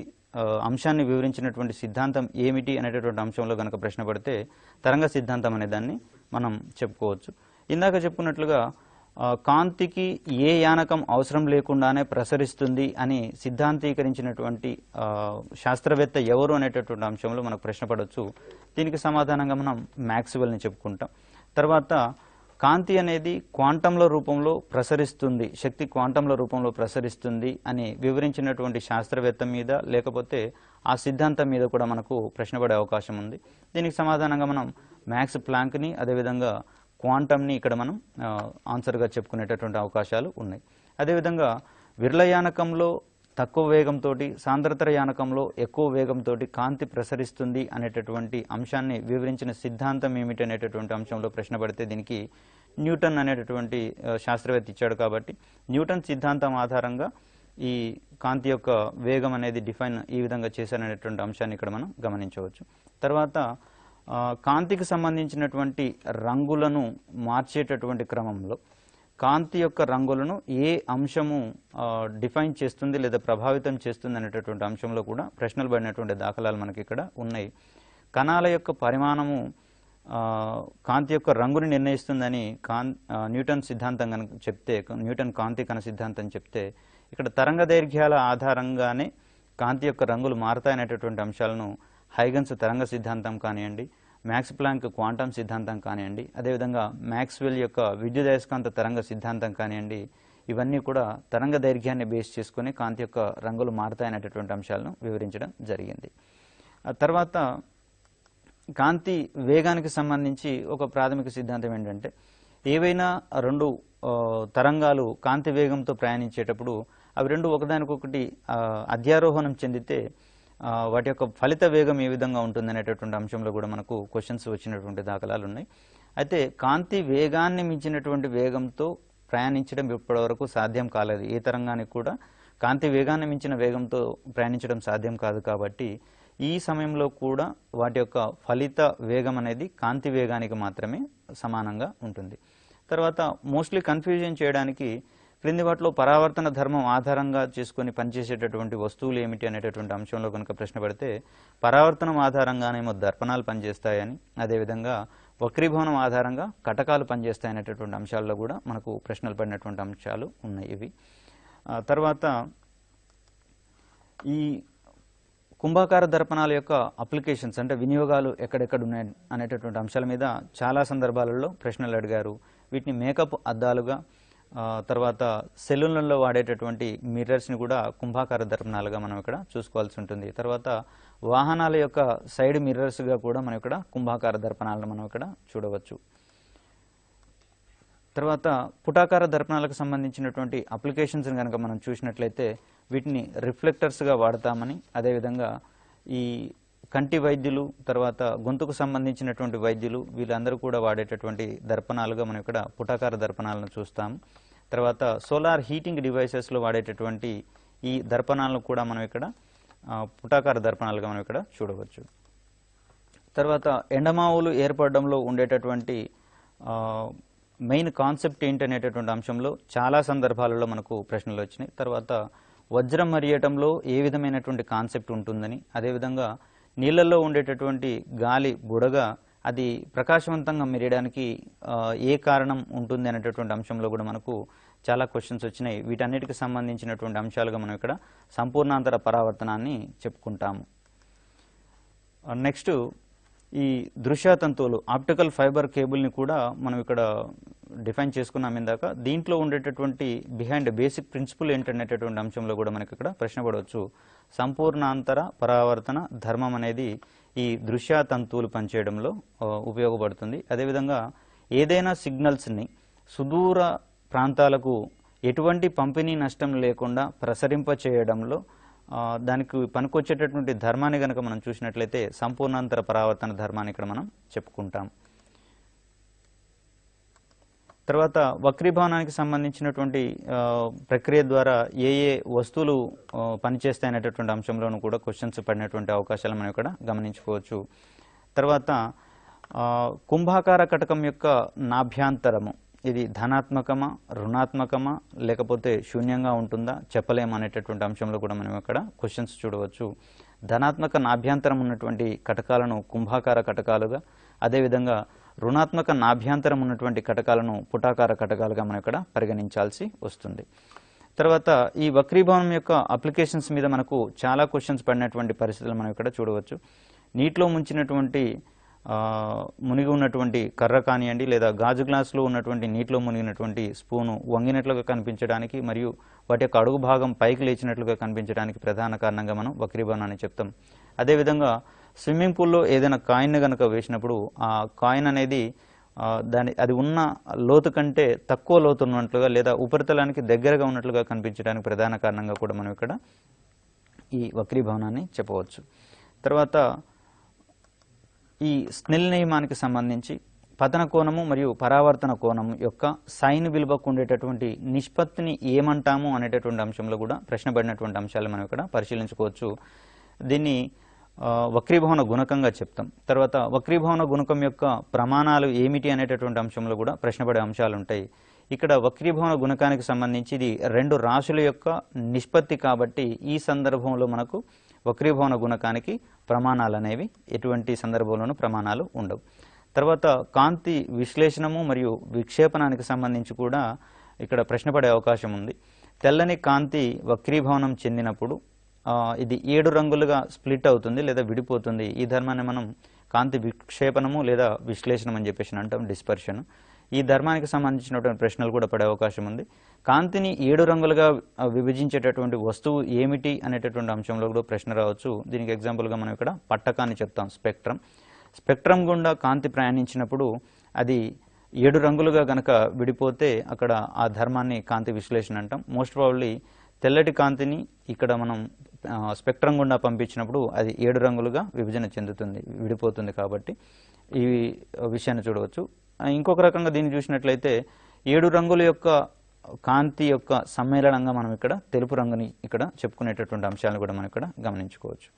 అంశాన్ని వివరించినటువంటి సిద్ధాంతం ఏమిటి అనేటటువంటి అంశంలో కనుక ప్రశ్న పడితే తరంగ సిద్ధాంతం అనే దాన్ని మనం చెప్పుకోవచ్చు. ఇందాక చెప్పుకున్నట్లుగా కాంతికి ఏ యానకం అవసరం లేకుండానే ప్రసరిస్తుంది అని సిద్ధాంతీకరించినటువంటి శాస్త్రవేత్త ఎవరు అనేటటువంటి అంశంలో మనకు ప్రశ్న పడవచ్చు. దీనికి సమాధానంగా మనం మ్యాక్స్వెల్ని చెప్పుకుంటాం. తర్వాత కాంతి అనేది క్వాంటంల రూపంలో ప్రసరిస్తుంది, శక్తి క్వాంటంల రూపంలో ప్రసరిస్తుంది అని వివరించినటువంటి శాస్త్రవేత్త మీద లేకపోతే ఆ సిద్ధాంతం మీద కూడా మనకు ప్రశ్న పడే అవకాశం ఉంది. దీనికి సమాధానంగా మనం మ్యాక్స్ ప్లాంక్ని అదేవిధంగా క్వాంటంని ఇక్కడ మనం ఆన్సర్గా చెప్పుకునేటటువంటి అవకాశాలు ఉన్నాయి. అదేవిధంగా విర్లయానకంలో తక్కువ వేగంతో సాంద్రతర యానకంలో ఎక్కువ వేగంతో కాంతి ప్రసరిస్తుంది అనేటటువంటి అంశాన్ని వివరించిన సిద్ధాంతం ఏమిటి అనేటటువంటి అంశంలో ప్రశ్న పడితే దీనికి న్యూటన్ అనేటటువంటి శాస్త్రవేత్త ఇచ్చాడు కాబట్టి న్యూటన్ సిద్ధాంతం ఆధారంగా ఈ కాంతి యొక్క వేగం అనేది డిఫైన్ ఈ విధంగా చేశారనేటువంటి అంశాన్ని ఇక్కడ మనం గమనించవచ్చు. తర్వాత కాంతికి సంబంధించినటువంటి రంగులను మార్చేటటువంటి క్రమంలో కాంతి యొక్క రంగులను ఏ అంశము డిఫైన్ చేస్తుంది లేదా ప్రభావితం చేస్తుంది అనేటటువంటి అంశంలో కూడా ప్రశ్నలు పడినటువంటి దాఖలాలు మనకి ఇక్కడ ఉన్నాయి. కణాల యొక్క పరిమాణము కాంతి యొక్క రంగుని నిర్ణయిస్తుందని న్యూటన్ సిద్ధాంతం కనుక చెప్తే, న్యూటన్ కాంతి కణ సిద్ధాంతం చెప్తే ఇక్కడ తరంగ దైర్ఘ్యాల ఆధారంగానే కాంతి యొక్క రంగులు మారతాయనేటటువంటి అంశాలను హైగన్స్ తరంగ సిద్ధాంతం కానివ్వండి, మ్యాక్స్ ప్లాంక్ క్వాంటం సిద్ధాంతం కానివ్వండి, అదేవిధంగా మ్యాక్స్వెల్ యొక్క విద్యుదయస్కాంత తరంగ సిద్ధాంతం కానివ్వండి, ఇవన్నీ కూడా తరంగ దైర్ఘ్యాన్ని బేస్ చేసుకుని కాంతి యొక్క రంగులు మారతాయనేటటువంటి అంశాలను వివరించడం జరిగింది. తర్వాత కాంతి వేగానికి సంబంధించి ఒక ప్రాథమిక సిద్ధాంతం ఏంటంటే ఏవైనా రెండు తరంగాలు కాంతి వేగంతో ప్రయాణించేటప్పుడు అవి రెండు ఒకదానికొకటి అధ్యారోహణం చెందితే వాటి యొక్క ఫలిత వేగం ఏ విధంగా ఉంటుంది అనేటటువంటి అంశంలో కూడా మనకు క్వశ్చన్స్ వచ్చినటువంటి దాఖలాలు ఉన్నాయి. అయితే కాంతి వేగాన్ని మించినటువంటి వేగంతో ప్రయాణించడం ఇప్పటివరకు సాధ్యం కాలేదు. ఏ తరంగానికి కూడా కాంతి వేగాన్ని మించిన వేగంతో ప్రయాణించడం సాధ్యం కాదు. కాబట్టి ఈ సమయంలో కూడా వాటి యొక్క ఫలిత వేగం అనేది కాంతి వేగానికి మాత్రమే సమానంగా ఉంటుంది. తర్వాత మోస్ట్లీ కన్ఫ్యూజన్ చేయడానికి క్రింది వాటిలో పరావర్తన ధర్మం ఆధారంగా చేసుకొని పనిచేసేటటువంటి వస్తువులు ఏమిటి అనేటటువంటి అంశంలో కనుక ప్రశ్న పడితే పరావర్తనం ఆధారంగానేమో దర్పణాలు పనిచేస్తాయని, అదేవిధంగా వక్రీభవనం ఆధారంగా కటకాలు పనిచేస్తాయనేటటువంటి అంశాల్లో కూడా మనకు ప్రశ్నలు పడినటువంటి అంశాలు ఉన్నాయి. ఇవి తర్వాత ఈ కుంభాకార దర్పణాల యొక్క అప్లికేషన్స్ అంటే వినియోగాలు ఎక్కడెక్కడ ఉన్నాయి అనేటటువంటి అంశాల మీద చాలా సందర్భాలలో ప్రశ్నలు అడిగారు. వీటిని మేకప్ అద్దాలుగా, తర్వాత సెలూన్లలో వాడేటటువంటి మిర్రర్స్ని కూడా కుంభాకార దర్పణాలుగా మనం ఇక్కడ చూసుకోవాల్సి ఉంటుంది. తర్వాత వాహనాల యొక్క సైడ్ మిర్రర్స్గా కూడా మనం ఇక్కడ కుంభాకార దర్పణాలను మనం ఇక్కడ చూడవచ్చు. తర్వాత పుటాకార దర్పణాలకు సంబంధించినటువంటి అప్లికేషన్స్ని కనుక మనం చూసినట్లయితే వీటిని రిఫ్లెక్టర్స్గా వాడతామని, అదేవిధంగా ఈ కంటి వైద్యులు, తర్వాత గొంతుకు సంబంధించినటువంటి వైద్యులు వీళ్ళందరూ కూడా వాడేటటువంటి దర్పణాలుగా మనం ఇక్కడ పుటాకార దర్పణాలను చూస్తాము. తర్వాత సోలార్ హీటింగ్ డివైసెస్లో వాడేటటువంటి ఈ దర్పణాలను కూడా మనం ఇక్కడ పుటాకార దర్పణాలుగా మనం ఇక్కడ చూడవచ్చు. తర్వాత ఎండమావులు ఏర్పడడంలో ఉండేటటువంటి మెయిన్ కాన్సెప్ట్ ఏంటనేటటువంటి అంశంలో చాలా సందర్భాలలో మనకు ప్రశ్నలు వచ్చినాయి. తర్వాత వజ్రం మరియటంలో ఏ విధమైనటువంటి కాన్సెప్ట్ ఉంటుందని, అదేవిధంగా నీళ్ళల్లో ఉండేటటువంటి గాలి బుడగ అది ప్రకాశవంతంగా మెరియడానికి ఏ కారణం ఉంటుంది అనేటటువంటి అంశంలో కూడా మనకు చాలా క్వశ్చన్స్ వచ్చినాయి. వీటన్నిటికి సంబంధించినటువంటి అంశాలుగా మనం ఇక్కడ సంపూర్ణాంతర పరావర్తనాన్ని చెప్పుకుంటాము. నెక్స్ట్ ఈ దృశ్యతంతువులు ఆప్టికల్ ఫైబర్ కేబుల్ని కూడా మనం ఇక్కడ డిఫైన్ చేసుకున్నాం ఇందాక. దీంట్లో ఉండేటటువంటి బిహైండ్ బేసిక్ ప్రిన్సిపల్ ఏంటనేటటువంటి అంశంలో కూడా మనకి ఇక్కడ ప్రశ్న పడవచ్చు. సంపూర్ణాంతర పరావర్తన ధర్మం అనేది ఈ దృశ్యతంతువులు పనిచేయడంలో ఉపయోగపడుతుంది. అదేవిధంగా ఏదైనా సిగ్నల్స్ని సుదూర ప్రాంతాలకు ఎటువంటి పంపిణీ నష్టం లేకుండా ప్రసరింప చేయడంలో దానికి పనికొచ్చేటటువంటి ధర్మాన్ని కనుక మనం చూసినట్లయితే సంపూర్ణాంతర పరావర్తన ధర్మాన్ని ఇక్కడ మనం చెప్పుకుంటాం. తర్వాత వక్రీభవనానికి సంబంధించినటువంటి ప్రక్రియ ద్వారా ఏ ఏ వస్తువులు పనిచేస్తాయనేటటువంటి అంశంలోనూ కూడా క్వశ్చన్స్ పడినటువంటి అవకాశాలు మనం ఇక్కడ గమనించుకోవచ్చు. తర్వాత కుంభాకార కటకం యొక్క నాభ్యాంతరము ఇది ధనాత్మకమా, రుణాత్మకమా, లేకపోతే శూన్యంగా ఉంటుందా చెప్పలేమనేటటువంటి అంశంలో కూడా మనం ఇక్కడ క్వశ్చన్స్ చూడవచ్చు. ధనాత్మక నాభ్యంతరం ఉన్నటువంటి కటకాలను కుంభాకార కటకాలుగా, అదేవిధంగా రుణాత్మక నాభ్యంతరం ఉన్నటువంటి కటకాలను పుటాకార కటకాలుగా మనం ఇక్కడ పరిగణించాల్సి వస్తుంది. తర్వాత ఈ వక్రీభవనం యొక్క అప్లికేషన్స్ మీద మనకు చాలా క్వశ్చన్స్ పడినటువంటి పరిస్థితులు మనం ఇక్కడ చూడవచ్చు. నీటిలో ముంచినటువంటి మునిగి ఉన్నటువంటి కర్ర కానివ్వండి, లేదా గాజు గ్లాసులో ఉన్నటువంటి నీటిలో మునిగినటువంటి స్పూను వంగినట్లుగా కనిపించడానికి మరియు వాటి యొక్క అడుగు భాగం పైకి లేచినట్లుగా కనిపించడానికి ప్రధాన కారణంగా మనం వక్రీభవనాన్ని చెప్తాం. అదేవిధంగా స్విమ్మింగ్ పూల్లో ఏదైనా కాయిన్ కనుక వేసినప్పుడు ఆ కాయిన్ అనేది అది ఉన్న లోతు కంటే తక్కువ లోతు ఉన్నట్లుగా లేదా ఉపరితలానికి దగ్గరగా ఉన్నట్లుగా కనిపించడానికి ప్రధాన కారణంగా కూడా మనం ఇక్కడ ఈ వక్రీభవనాన్ని చెప్పవచ్చు. తర్వాత ఈ స్నెల్ నియమానికి సంబంధించి పతన కోణము మరియు పరావర్తన కోణం యొక్క సైన్ విలువకు ఉండేటటువంటి నిష్పత్తిని ఏమంటాము అనేటటువంటి అంశంలో కూడా ప్రశ్న పడినటువంటి అంశాలు మనం ఇక్కడ పరిశీలించుకోవచ్చు. దీన్ని వక్రీభవన గుణకంగా చెప్తాం. తర్వాత వక్రీభవన గుణకం యొక్క ప్రమాణాలు ఏమిటి అనేటటువంటి అంశంలో కూడా ప్రశ్న పడే అంశాలు ఉంటాయి. ఇక్కడ వక్రీభవన గుణకానికి సంబంధించి ఇది రెండు రాశుల యొక్క నిష్పత్తి కాబట్టి ఈ సందర్భంలో మనకు వక్రీభవన గుణకానికి ప్రమాణాలు అనేవి ఎటువంటి సందర్భంలోనూ ప్రమాణాలు ఉండవు. తర్వాత కాంతి విశ్లేషణము మరియు విక్షేపణానికి సంబంధించి కూడా ఇక్కడ ప్రశ్న పడే అవకాశం ఉంది. తెల్లని కాంతి వక్రీభవనం చెందినప్పుడు ఇది 7 రంగులుగా స్ప్లిట్ అవుతుంది లేదా విడిపోతుంది. ఈ ధర్మాన్ని మనం కాంతి విక్షేపణము లేదా విశ్లేషణం అని చెప్పేసి అంటాం, డిస్పర్షన్. ఈ ధర్మానికి సంబంధించినటువంటి ప్రశ్నలు కూడా పడే అవకాశం ఉంది. కాంతిని 7 రంగులుగా విభజించేటటువంటి వస్తువు ఏమిటి అనేటటువంటి అంశంలో కూడా ప్రశ్న రావచ్చు. దీనికి ఎగ్జాంపుల్గా మనం ఇక్కడ పట్టకాన్ని చెప్తాం, స్పెక్ట్రమ్. స్పెక్ట్రమ్ గుండా కాంతి ప్రయాణించినప్పుడు అది 7 రంగులుగా గనక విడిపోతే అక్కడ ఆ ధర్మాన్ని కాంతి విశ్లేషణ అంటాం. మోస్ట్ ప్రాబబ్లీ తెల్లటి కాంతిని ఇక్కడ మనం స్పెక్ట్రమ్ గుండా పంపించినప్పుడు అది 7 రంగులుగా విభజన చెందుతుంది, విడిపోతుంది. కాబట్టి ఈ విషయాన్ని చూడవచ్చు. ఇంకొక రకంగా దీన్ని చూసినట్లయితే 7 రంగుల యొక్క కాంతి యొక్క సమ్మేళనంగా మనం ఇక్కడ తెలుపు రంగుని ఇక్కడ చెప్పుకునేటటువంటి అంశాలను కూడా మనం ఇక్కడ గమనించుకోవచ్చు.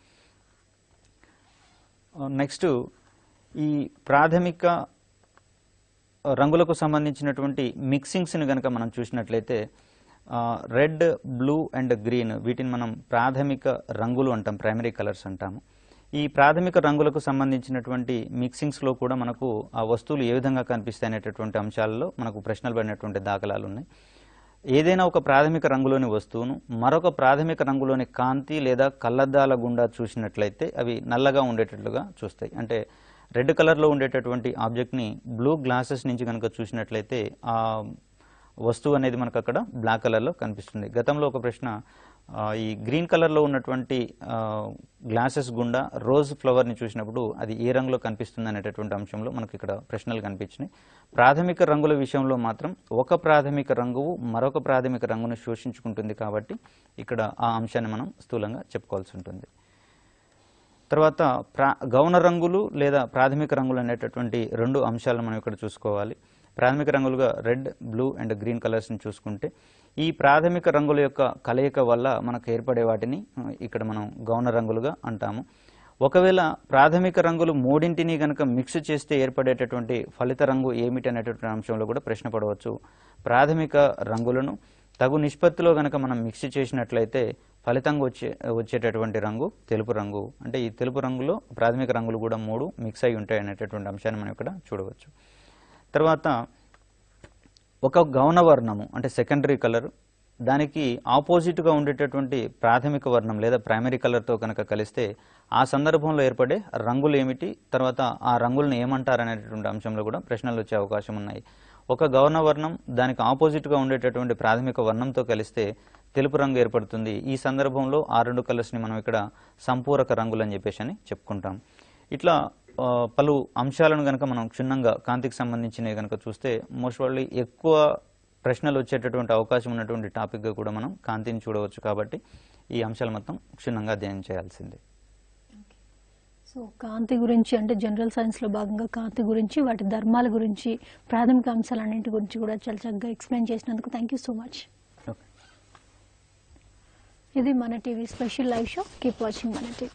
నెక్స్ట్ ఈ ప్రాథమిక రంగులకు సంబంధించినటువంటి మిక్సింగ్స్ని కనుక మనం చూసినట్లయితే రెడ్, బ్లూ అండ్ గ్రీన్ వీటిని మనం ప్రాథమిక రంగులు అంటాం, ప్రైమరీ కలర్స్ అంటాము. ఈ ప్రాథమిక రంగులకు సంబంధించినటువంటి మిక్సింగ్స్లో కూడా మనకు ఆ వస్తువులు ఏ విధంగా కనిపిస్తాయి అనేటటువంటి అంశాలలో మనకు ప్రశ్నలు పడినటువంటి దాఖలాలు ఉన్నాయి. ఏదైనా ఒక ప్రాథమిక రంగులోని వస్తువును మరొక ప్రాథమిక రంగులోని కాంతి లేదా కళ్ళద్దాల గుండా చూసినట్లయితే అవి నల్లగా ఉండేటట్లుగా చూస్తాయి. అంటే రెడ్ కలర్లో ఉండేటటువంటి ఆబ్జెక్ట్ని బ్లూ గ్లాసెస్ నుంచి కనుక చూసినట్లయితే ఆ వస్తువు అనేది మనకు అక్కడ బ్లాక్ కలర్లో కనిపిస్తుంది. గతంలో ఒక ప్రశ్న, ఈ గ్రీన్ కలర్లో ఉన్నటువంటి గ్లాసెస్ గుండా రోజ్ ఫ్లవర్ని చూసినప్పుడు అది ఏ రంగులో కనిపిస్తుంది అనేటటువంటి అంశంలో మనకు ఇక్కడ ప్రశ్నలు కనిపించినాయి. ప్రాథమిక రంగుల విషయంలో మాత్రం ఒక ప్రాథమిక రంగువు మరొక ప్రాథమిక రంగును శోషించుకుంటుంది కాబట్టి ఇక్కడ ఆ అంశాన్ని మనం స్థూలంగా చెప్పుకోవాల్సి ఉంటుంది. తర్వాత గౌణ రంగులు లేదా ప్రాథమిక రంగులు అనేటటువంటి 2 అంశాలను మనం ఇక్కడ చూసుకోవాలి. ప్రాథమిక రంగులుగా రెడ్, బ్లూ అండ్ గ్రీన్ కలర్స్ని చూసుకుంటే ఈ ప్రాథమిక రంగుల యొక్క కలయిక వల్ల మనకు ఏర్పడే వాటిని ఇక్కడ మనం గౌణ రంగులుగా అంటాము. ఒకవేళ ప్రాథమిక రంగులు మూడింటిని కనుక మిక్స్ చేస్తే ఏర్పడేటటువంటి ఫలిత రంగు ఏమిటి అనేటటువంటి అంశంలో కూడా ప్రశ్న పడవచ్చు. ప్రాథమిక రంగులను తగు నిష్పత్తిలో కనుక మనం మిక్స్ చేసినట్లయితే ఫలితంగా వచ్చేటటువంటి రంగు తెలుపు రంగు. అంటే ఈ తెలుపు రంగులో ప్రాథమిక రంగులు కూడా 3 మిక్స్ అయి ఉంటాయి అనేటటువంటి అంశాన్ని మనం ఇక్కడ చూడవచ్చు. తర్వాత ఒక గౌణ వర్ణము అంటే సెకండరీ కలర్, దానికి ఆపోజిట్గా ఉండేటటువంటి ప్రాథమిక వర్ణం లేదా ప్రైమరీ కలర్తో కనుక కలిస్తే ఆ సందర్భంలో ఏర్పడే రంగులు ఏమిటి, తర్వాత ఆ రంగులను ఏమంటారు అనేటటువంటి అంశంలో కూడా ప్రశ్నలు వచ్చే అవకాశం ఉన్నాయి. ఒక గౌణ వర్ణం దానికి ఆపోజిట్గా ఉండేటటువంటి ప్రాథమిక వర్ణంతో కలిస్తే తెలుపు రంగు ఏర్పడుతుంది. ఈ సందర్భంలో ఆ 2 కలర్స్ని మనం ఇక్కడ సంపూరక రంగులు అని చెప్పేసి అని చెప్పుకుంటాం. ఇట్లా పలు అంశాలను కనుక మనం క్షుణ్ణంగా కాంతికి సంబంధించినవి కనుక చూస్తే మోస్ట్ ప్రాబబ్లీ ఎక్కువ ప్రశ్నలు వచ్చేటటువంటి అవకాశం ఉన్నటువంటి టాపిక్గా కూడా మనం కాంతిని చూడవచ్చు. కాబట్టి ఈ అంశాలు మొత్తం క్షుణ్ణంగా అధ్యయనం చేయాల్సిందే. సో కాంతి గురించి అంటే జనరల్ సైన్స్లో భాగంగా కాంతి గురించి, వాటి ధర్మాల గురించి, ప్రాథమిక అంశాలన్నింటి గురించి కూడా చాలా చక్కగా ఎక్స్ప్లెయిన్ చేసినందుకు థ్యాంక్ యూ సో మచ్. ఇది మన TV special live show. Keep watching మన టీవీ.